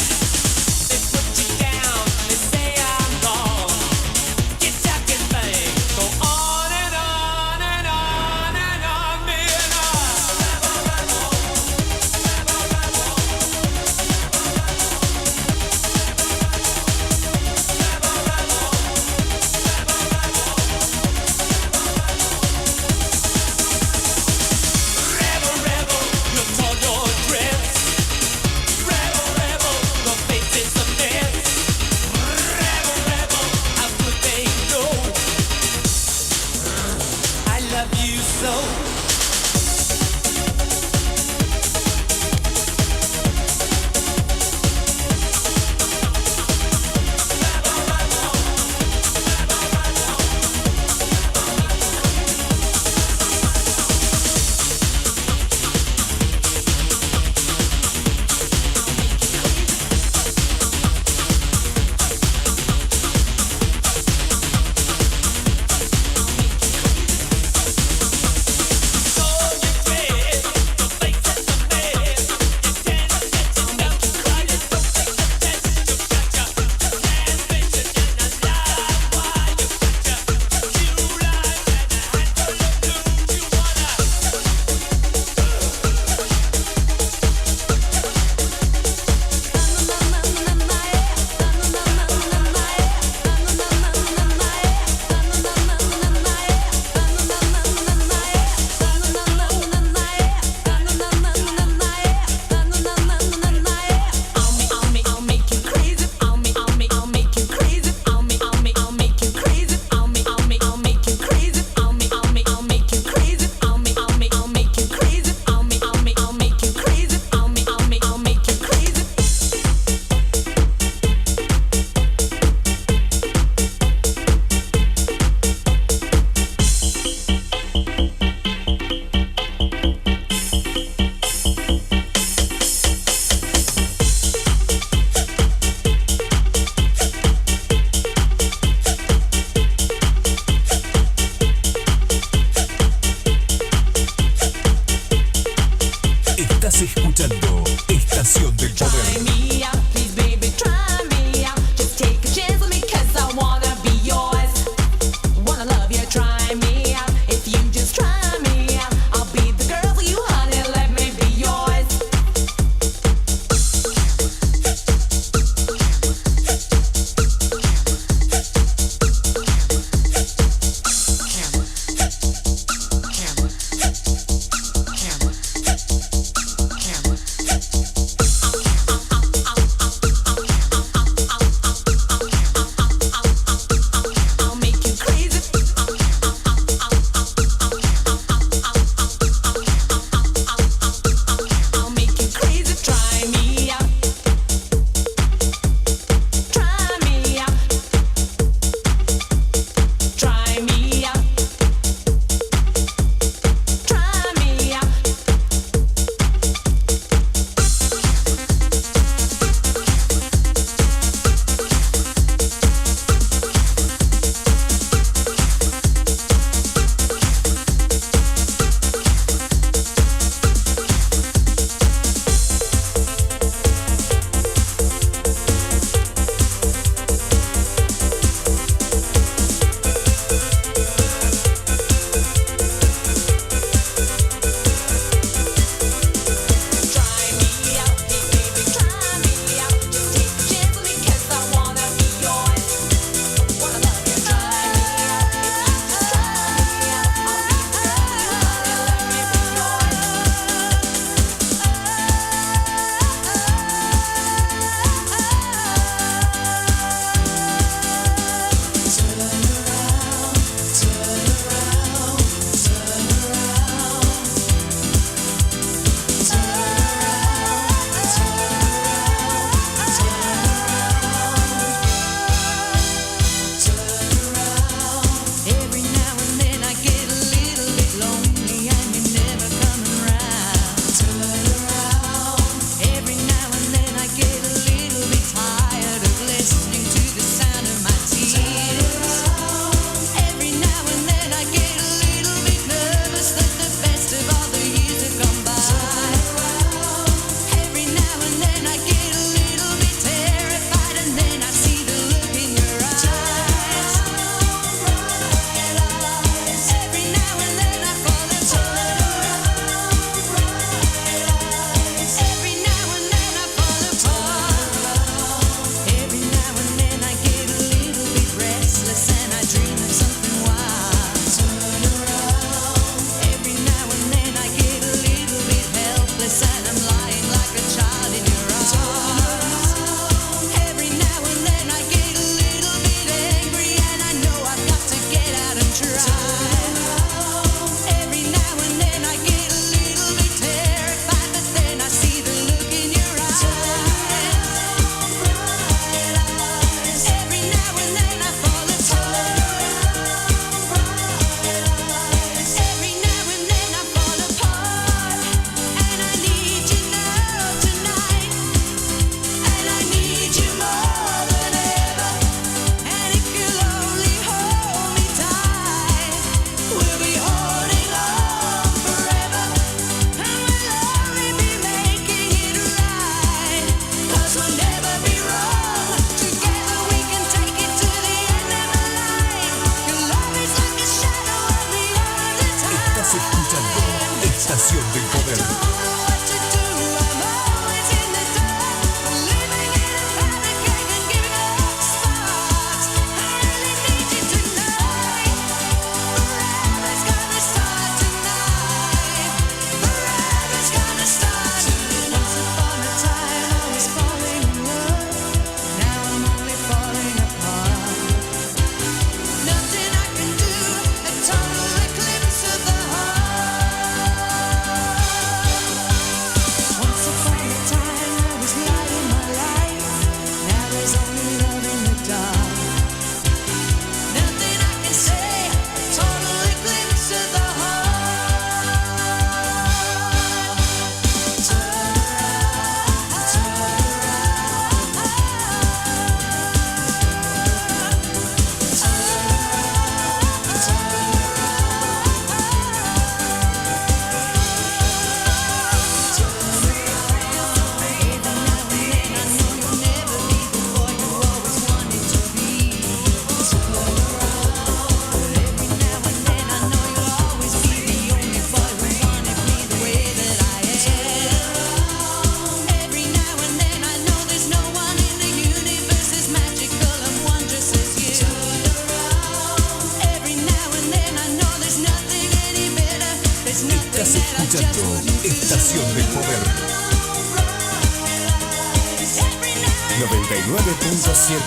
99.7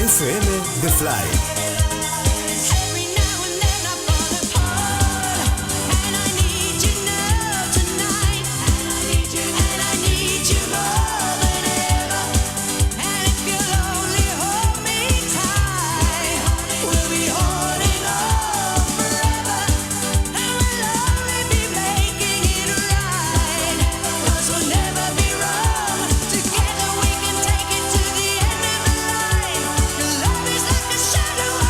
FM The Fly. Together we can take it to the end of the line. Your love is like a shadow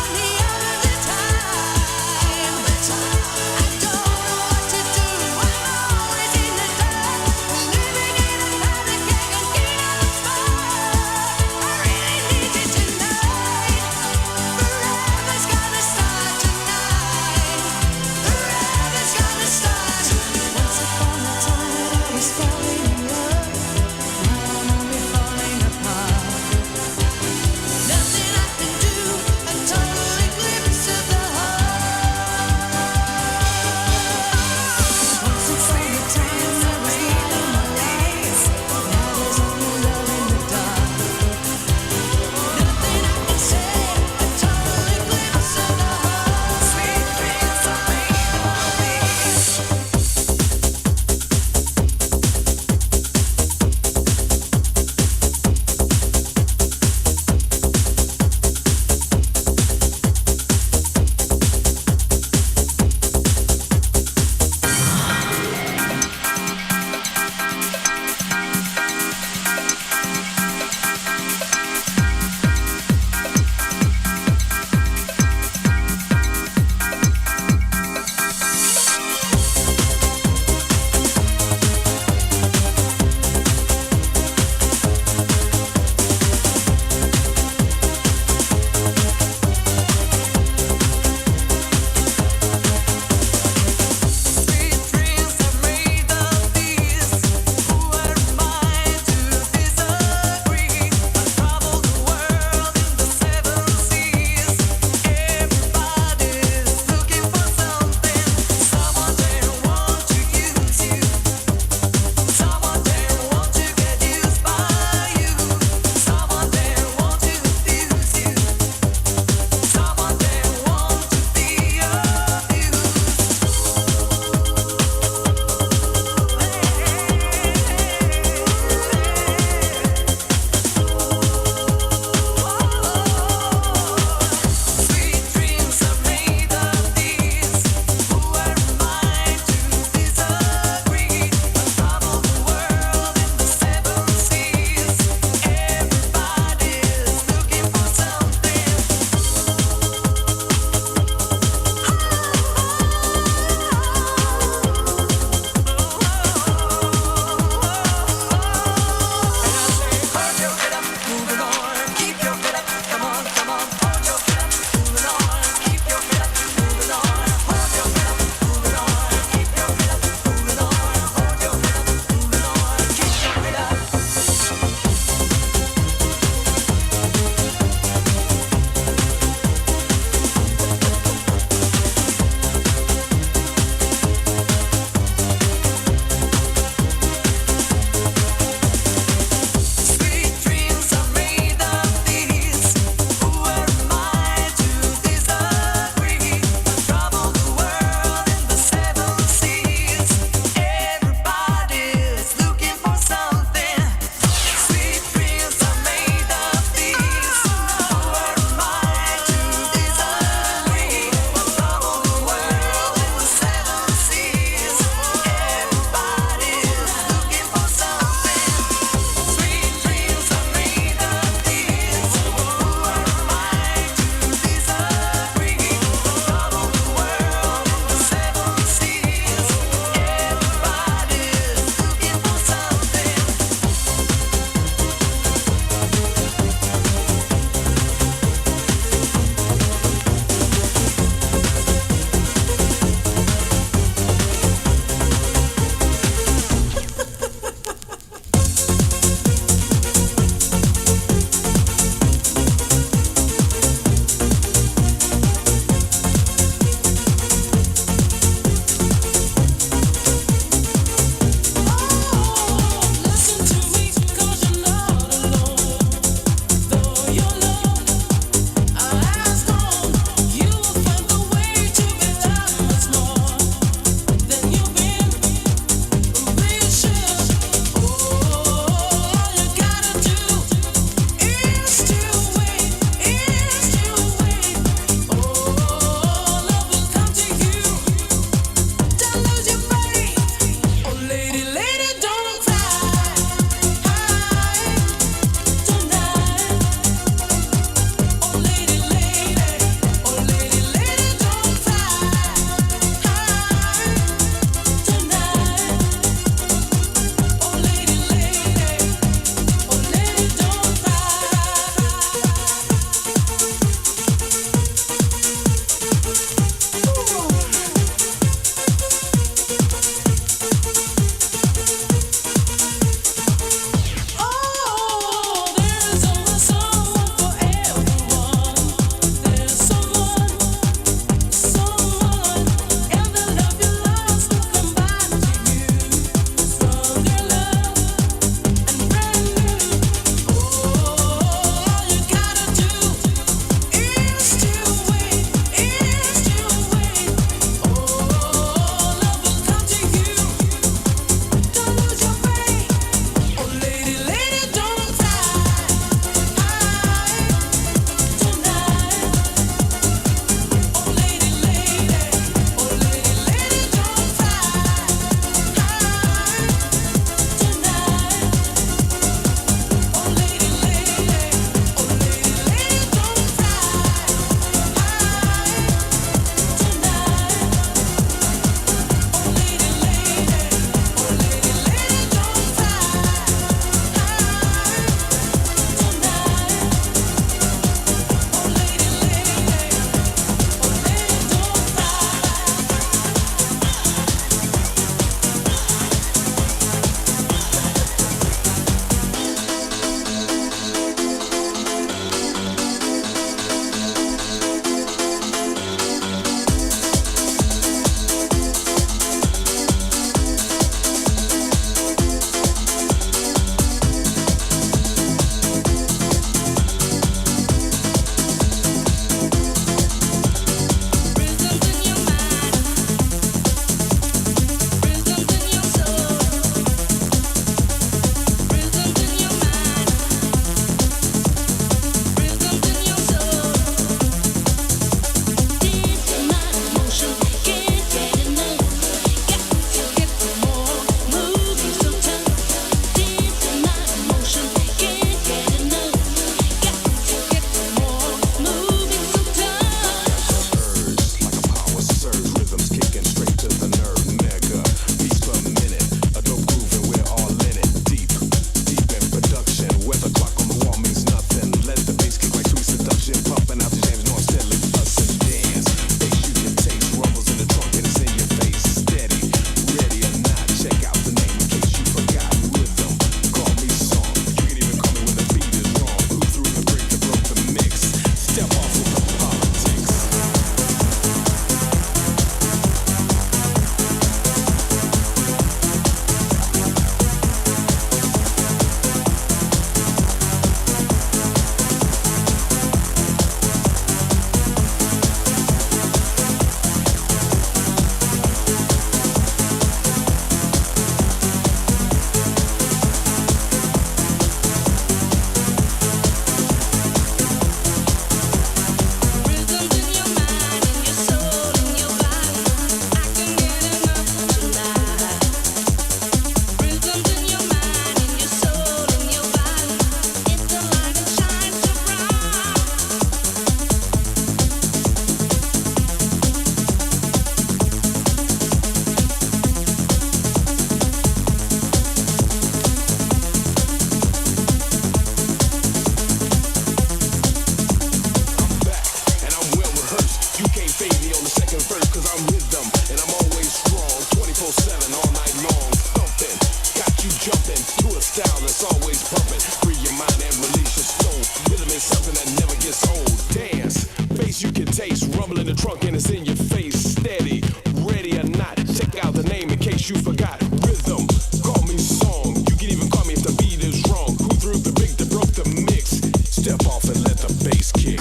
always pumping. Free your mind and release your soul. Rhythm is something that never gets old. Dance, bass you can taste. Rumble in the trunk and it's in your face. Steady, ready or not. Check out the name in case you forgot. Rhythm, call me song. You can even call me if the beat is wrong. Who threw the big that broke the mix? Step off and let the bass kick.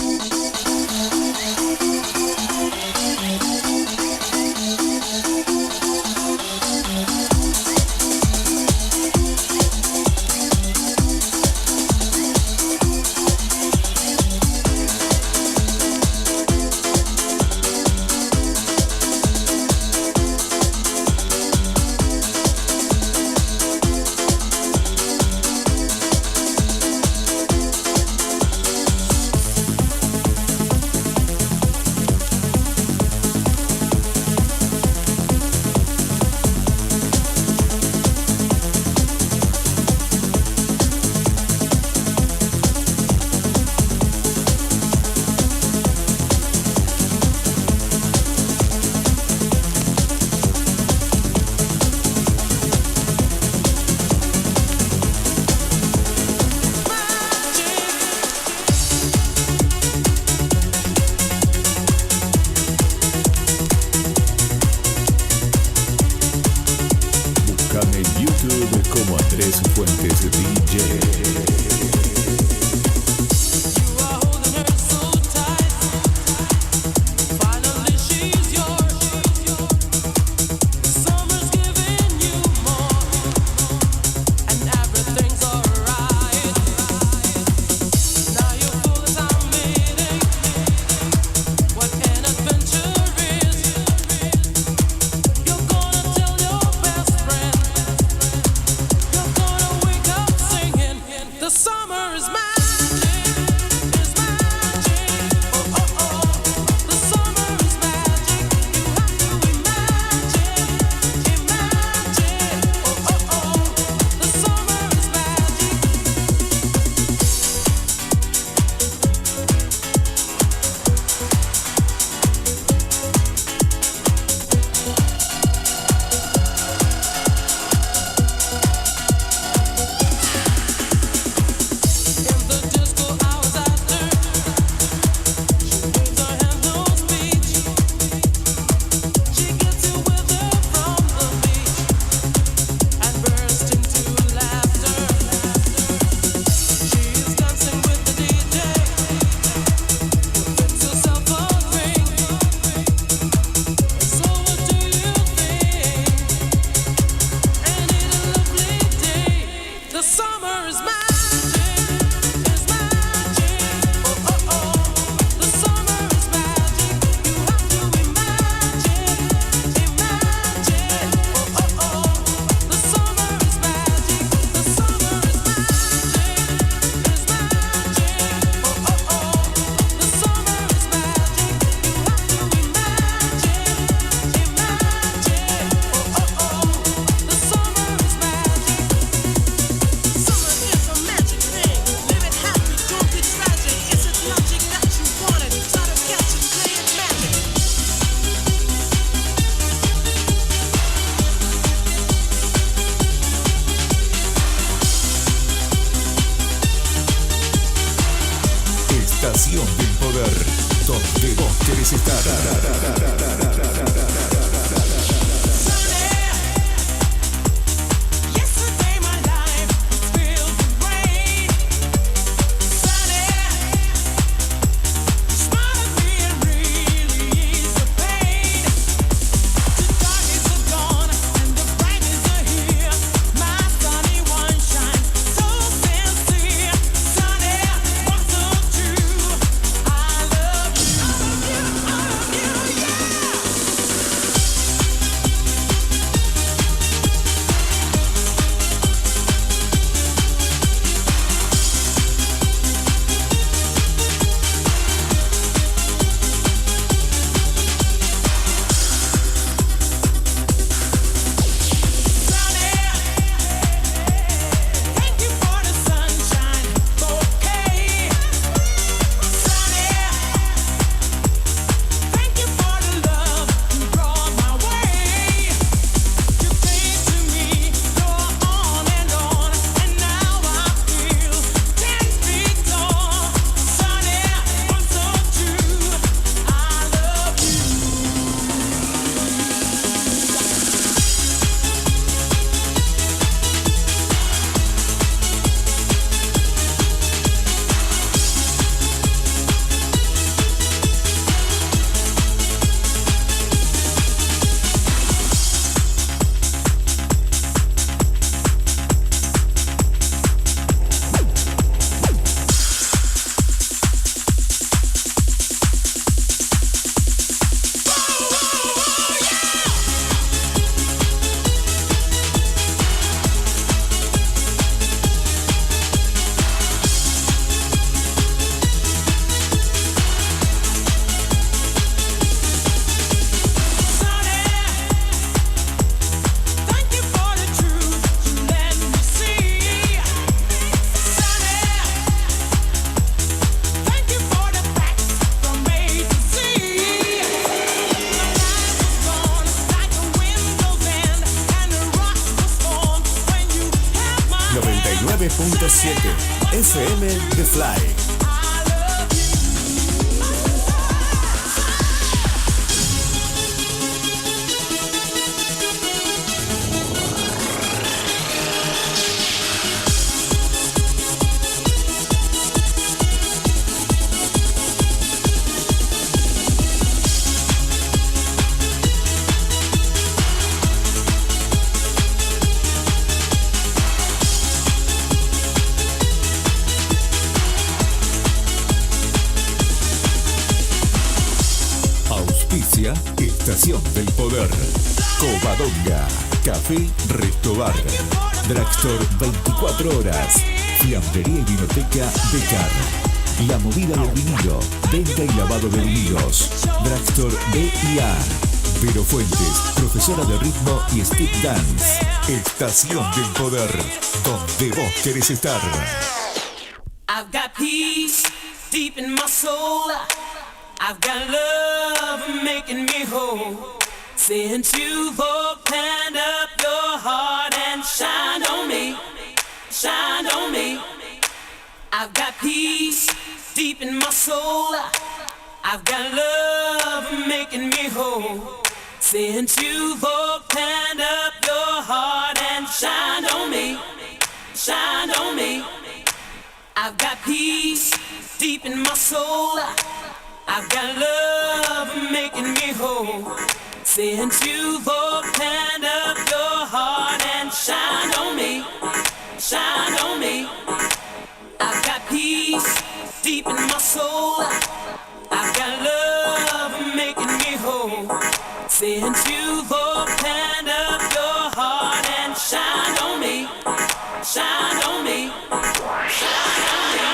Búscame en YouTube como Andrés Fuentes DJ. Estación del Poder, donde vos querés estar. FM The Fly. Estación del Poder. Covadonga. Café Resto Bar. Drugstore 24 horas. Fiambrería y vinoteca Becar. La movida del vinilo. Venta y lavado de vinilos. Drugstore B&A. Vero Fuentes, profesora de ritmo y stick dance. Estación del Poder. Donde vos querés estar. I've got peace deep in my soul. I've got love making me whole. Since you've opened up your heart and shined on me, shined on me. I've got peace deep in my soul. I've got love making me whole. Since you've opened up your heart and shined on me, shined on me. I've got peace deep in my soul. I've got love making me whole. Since you've opened up your heart and shined on me, shined on me. I've got peace deep in my soul. I've got love making me whole. Since you've opened up your heart and shined on me, shined on me, shine on me.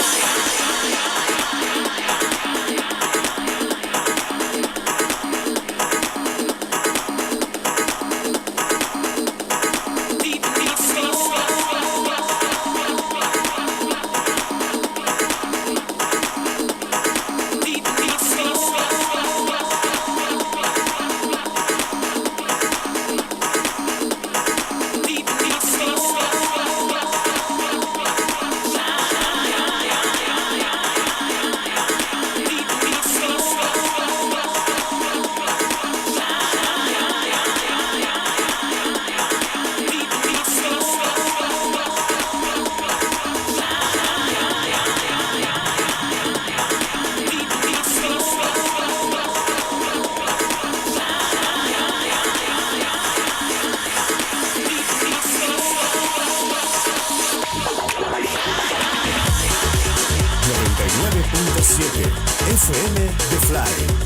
FM The Fly.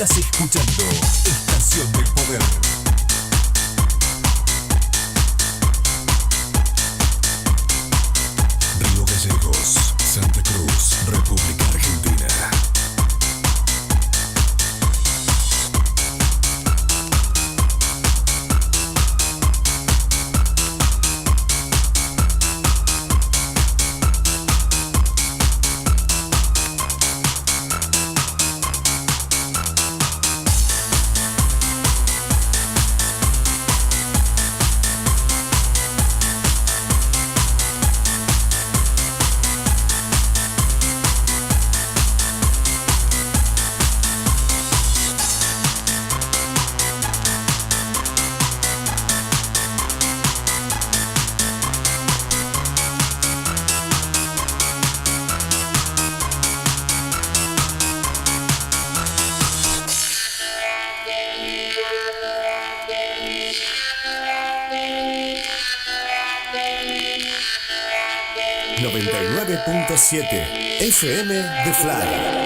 Estás escuchando Estación del Poder. Río Gallegos, Santa Cruz, República Argentina. FM The Fly.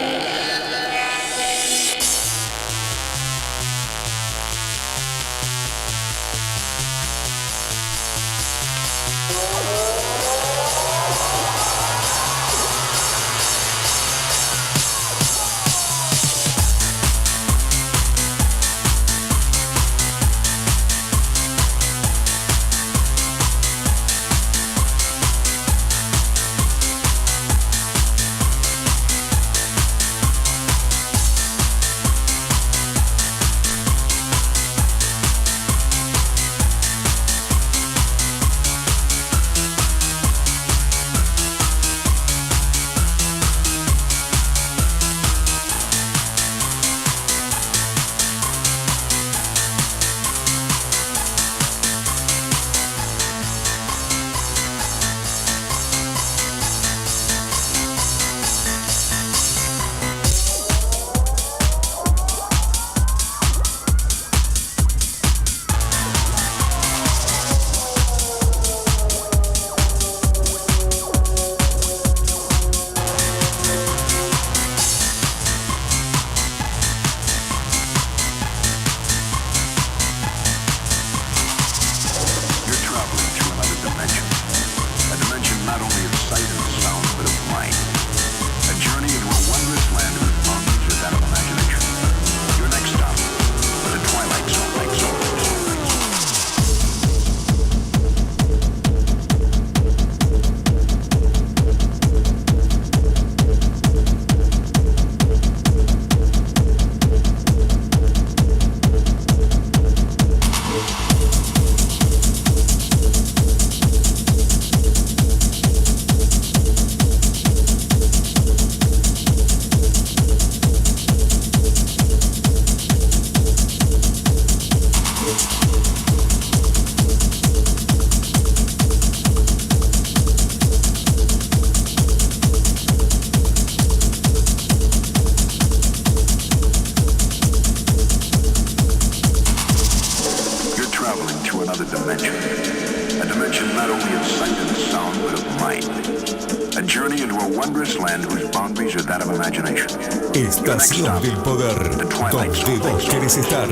Estación del Poder, donde vos querés estar.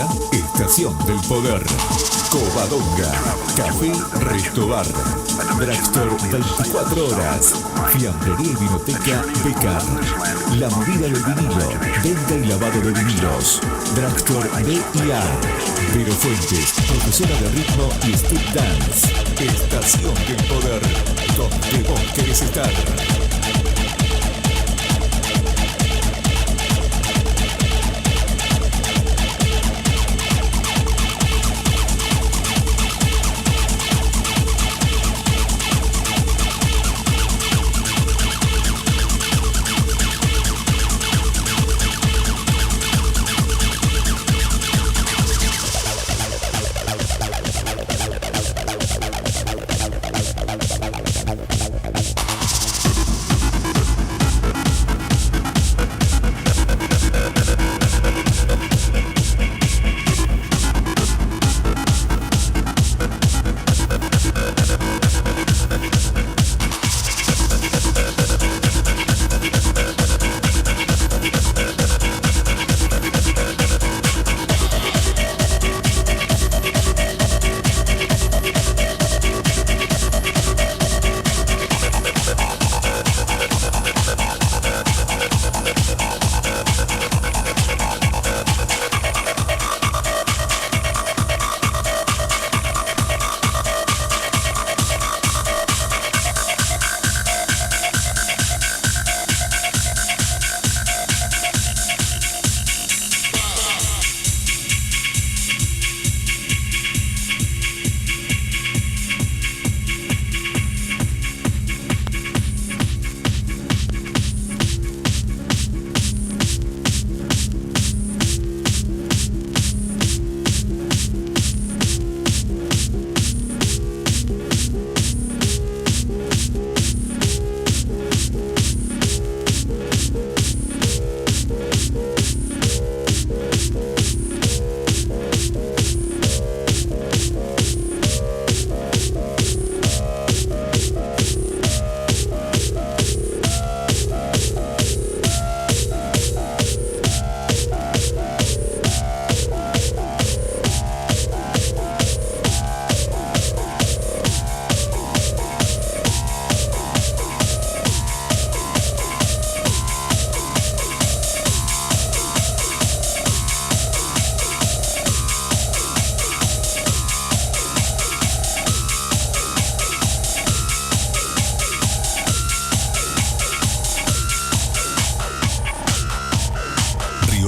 Auspicia Estación del Poder. Covadonga, Café Resto Bar, Dragstore 24 horas, Fiambrería y Vinoteca Becar, La Movida del Vinilo, venta y lavado de vinilos, Dragstore B&A, Vero Fuentes, profesora de ritmo y street dance. Estación del Poder, donde vos querés estar.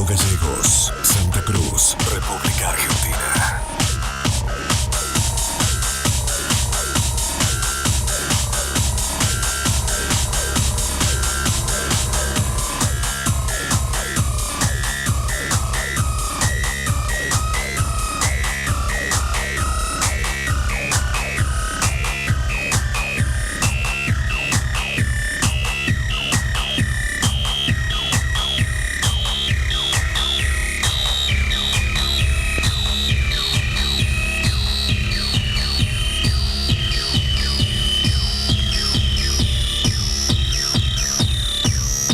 Gallegos, Santa Cruz, República Argentina.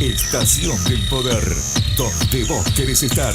Estación del Poder, donde vos querés estar.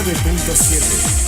89.7.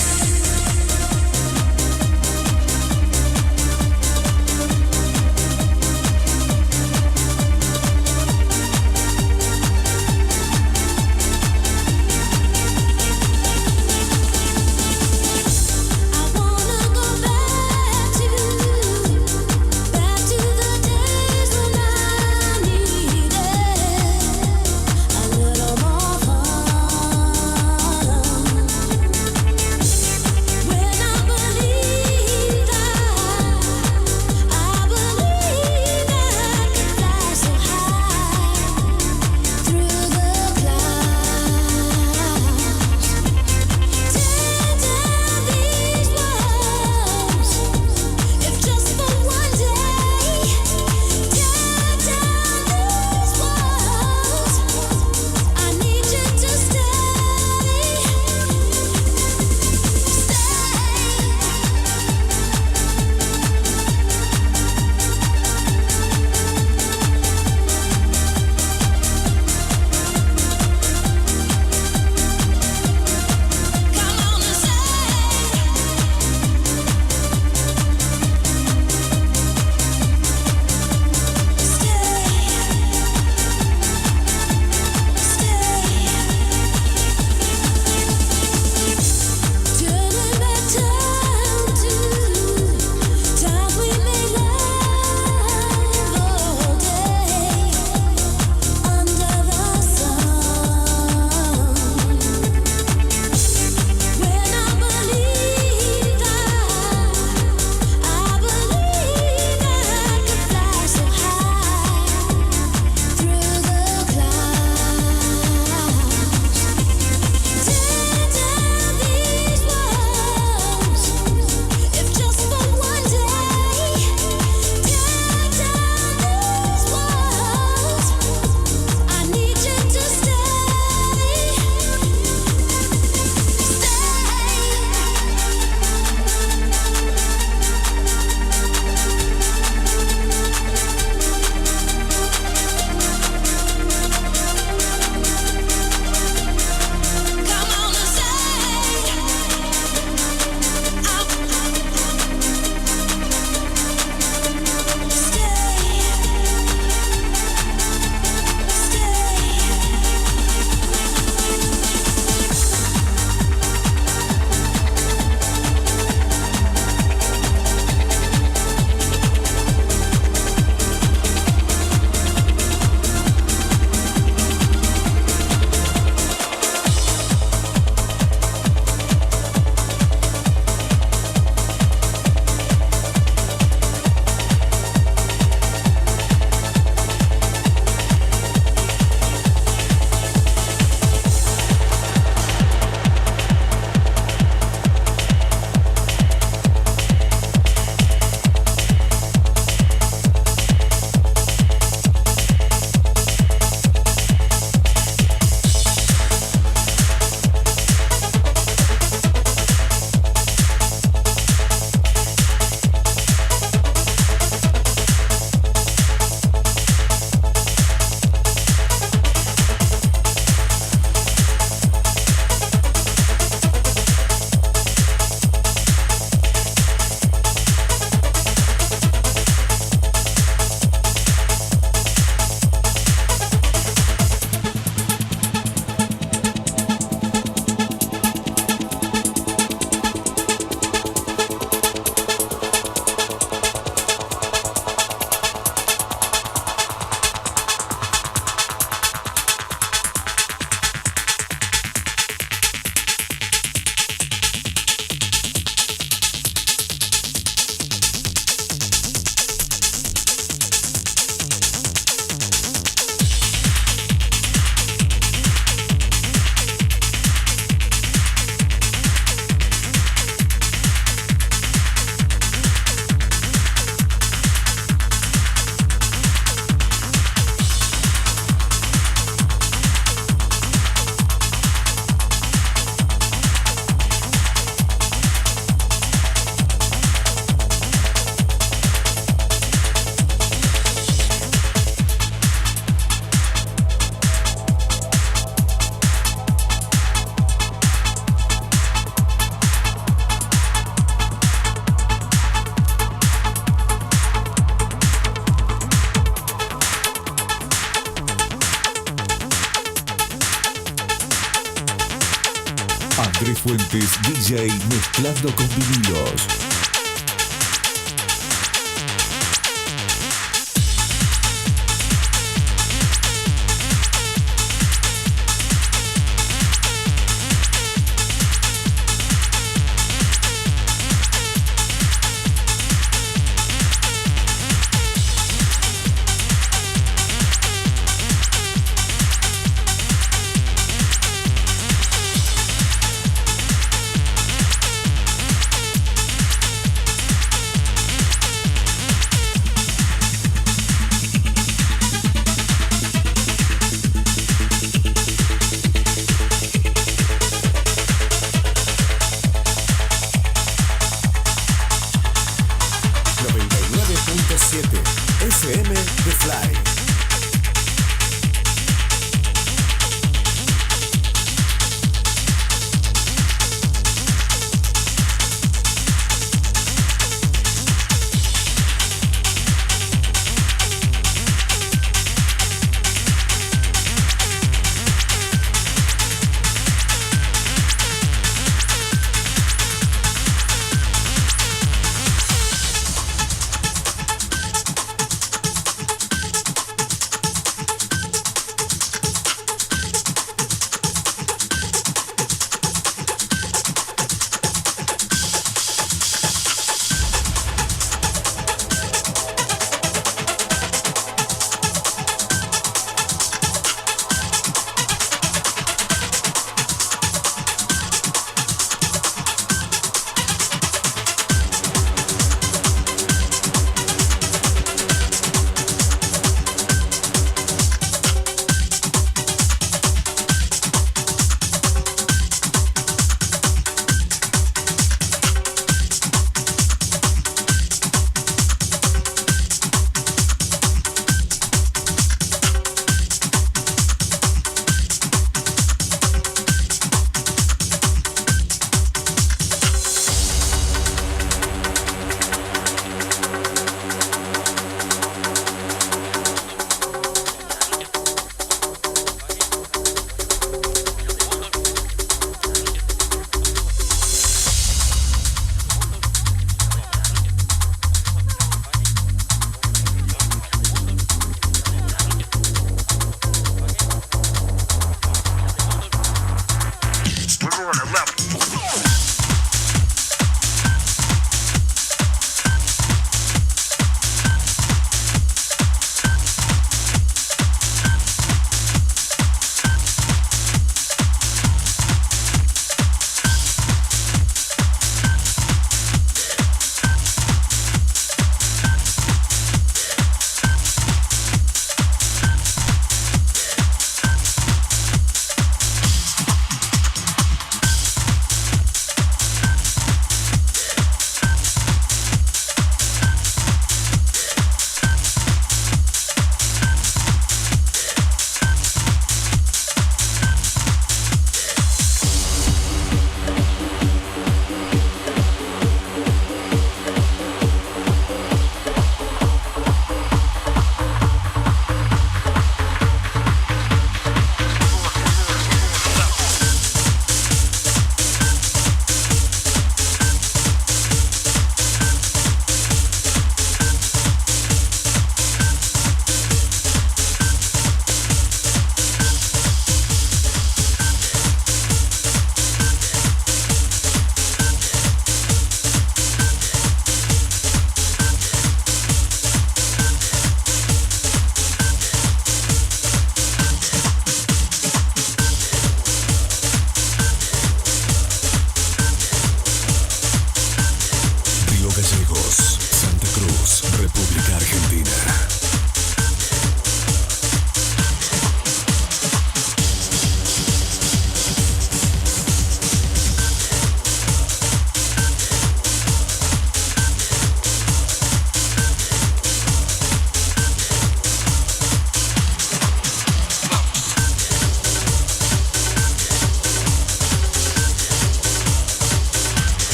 Andrés Fuentes, DJ, mezclando con vinilos.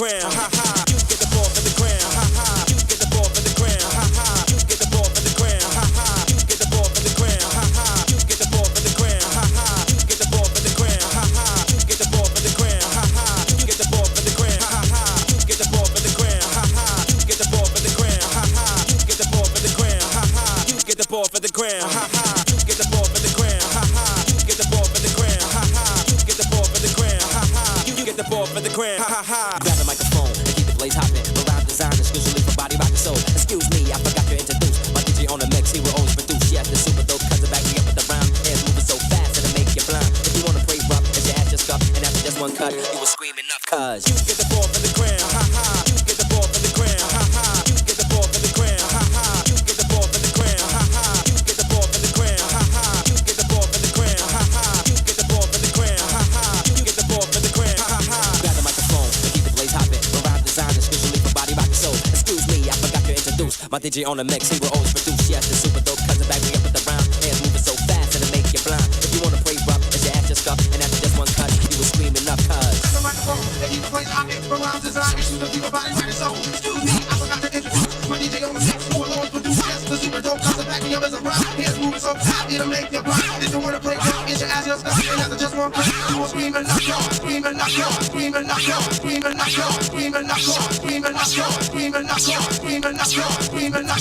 crown. Ha ha. You get the ball for the crown. Ha ha. You get the ball for the crown. Ha ha. You get the ball for the crown. Ha ha. You get the ball for the crown. Ha ha. You get the ball for the crown. Ha ha. You get the ball for the crown. Ha ha. You get the ball for the crown. Ha ha. You get the ball for the crown. Ha ha. You get the ball for the crown. Ha ha. You get the ball for the crown. Ha ha. You get the ball for the crown. Ha ha. You get the ball for the crown. Ha ha. You get the ball for the crown. Ha ha. You get the ball for the crown. Ha ha. You get the ball for the crown. Ha ha. You get the ball for the crown. Ha ha. Grab the microphone and keep the blaze hopping. Around design exclusively for body rock and soul. Excuse me, I forgot to introduce my DJ on the mix. He will always produce. Yes, the super dope cousin back me up with the rhyme. Hands moving so fast it'll make you blind. If you wanna pray rough, as your ass just up, and after just one cut, you will scream enough. Cause you get the ball for the crown. Ha ha. You get the ball for the crown. Ha ha. You get the ball for the crown. Ha ha. You get the ball for the crown. Ha ha. You get the ball for the crown. Ha ha. You get the ball for the crown. Ha ha. You get the ball for the crown. Ha ha. You get the ball for the crown. Ha ha. grab the microphone and keep the blaze hopping. Around design exclusively for body rock and soul. Excuse me, I forgot to introduce my DJ on the mix. He will always produce. Yes, the super dope cousin back me up with the rhyme. Hands moving so fast it'll make you blind. If you wanna pray rough, as your ass just up, and after just one cut, you will scream enough. Cause the microphone, they keep the place hopping. Around design, exclusively for body rock and soul. Excuse me, I forgot to introduce my DJ on the mix. Who will always produce. Yes, the super dope cousin back me up as a rhyme. Hands moving so fast it'll make you blind. If you wanna play rough, get your ass just up, and after just one cut, you will scream enough. Scream enough. Scream enough. Scream enough. Scream enough. Scream enough. Scream enough. Scream enough. Scream enough.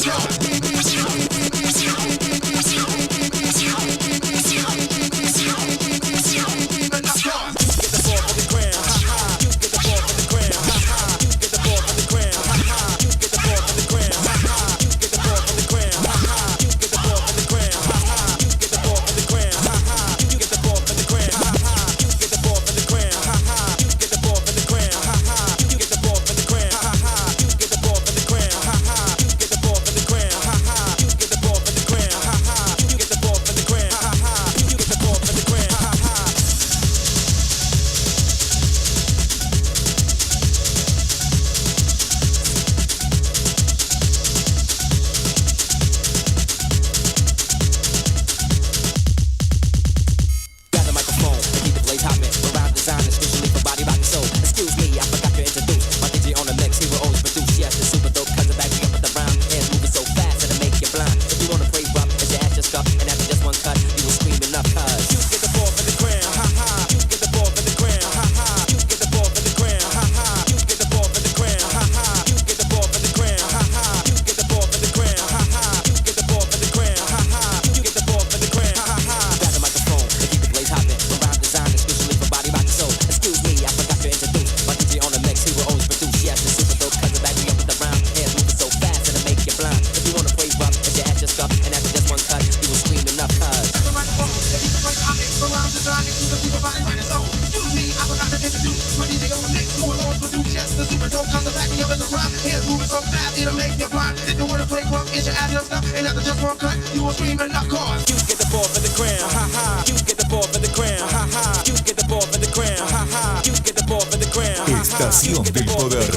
Estación del Poder,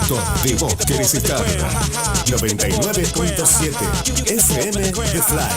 donde vos querés estar. 99.7 FM The Fly.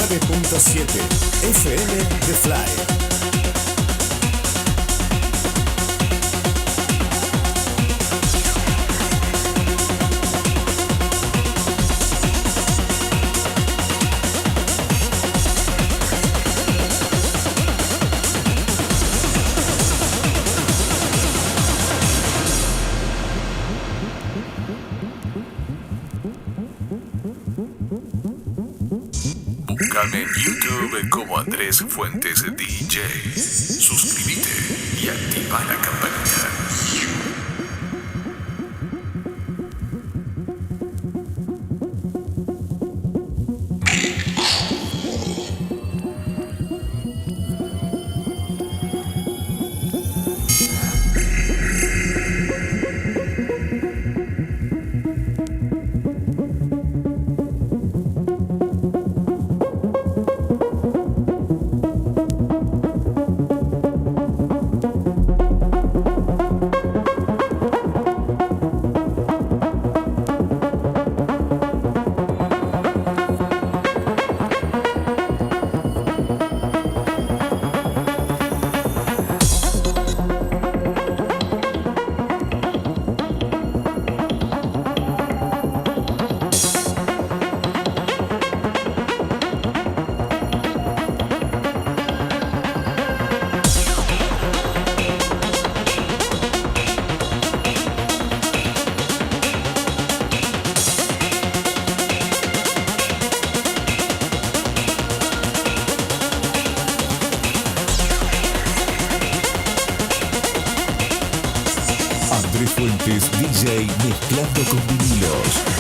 89.7 FM The Fly. Búscame en YouTube como Andrés Fuentes DJ. Suscríbete y activa la campanita. Andrés Fuentes DJ mezclando con vinilos.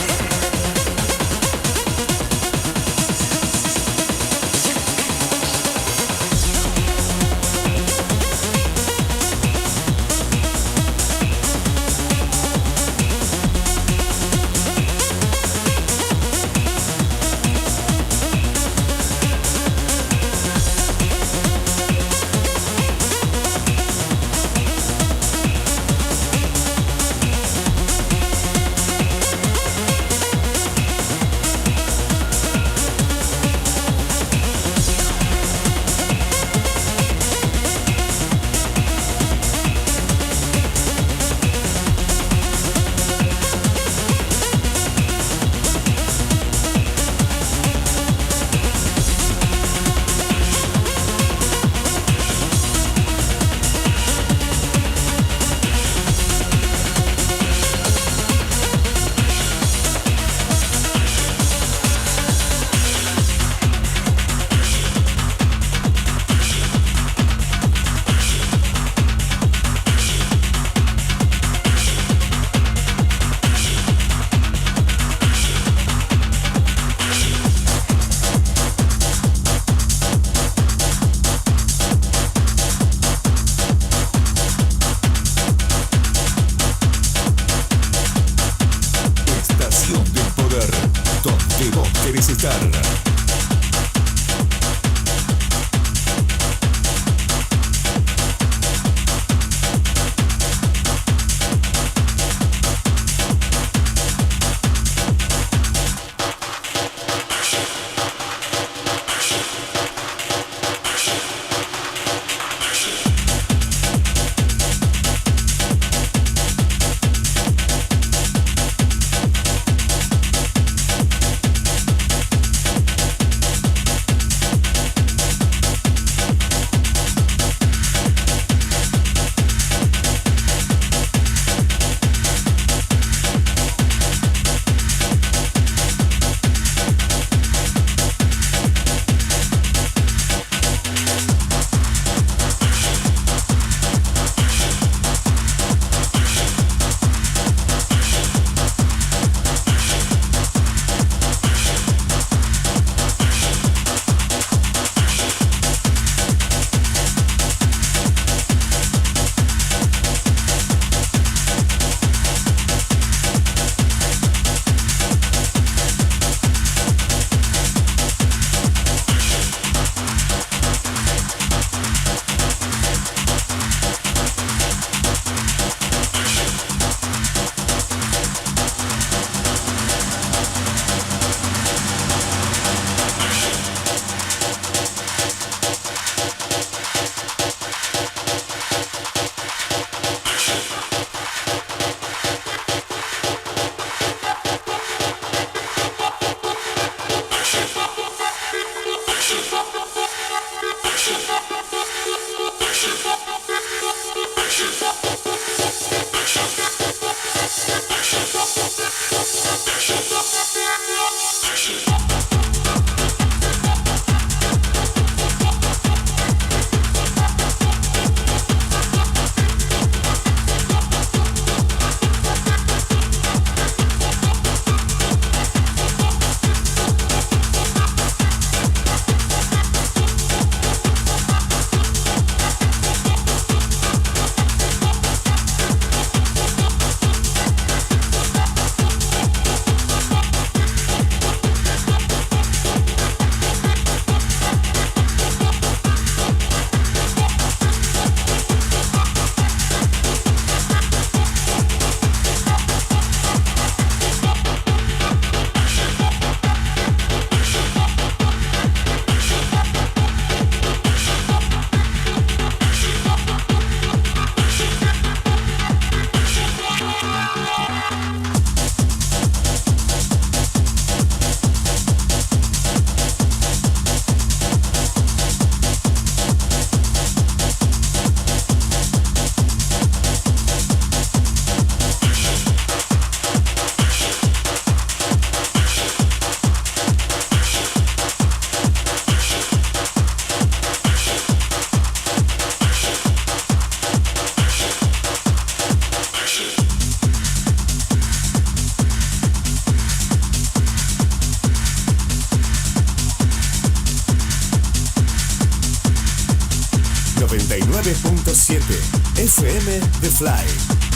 99.7 FM The Fly.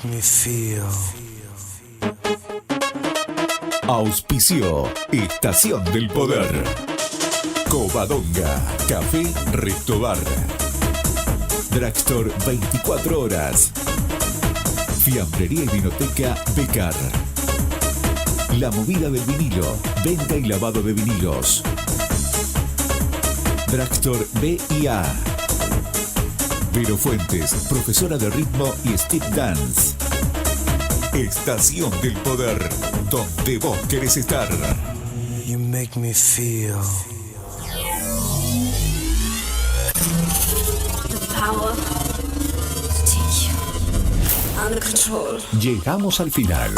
Me feel. Auspicio Estación del Poder. Covadonga, Café Restobar. Drugstore 24 horas. Fiambrería y Vinoteca Becar. La Movida del Vinilo, venta y lavado de vinilos. Drugstore B&A. Vero Fuentes, profesora de ritmo y step dance. Estación del Poder, donde vos querés estar. You make me feel. The power to take you under control. Llegamos al final.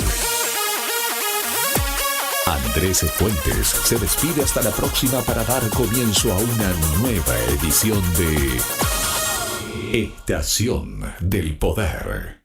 Andrés Fuentes se despide hasta la próxima para dar comienzo a una nueva edición de Estación del Poder.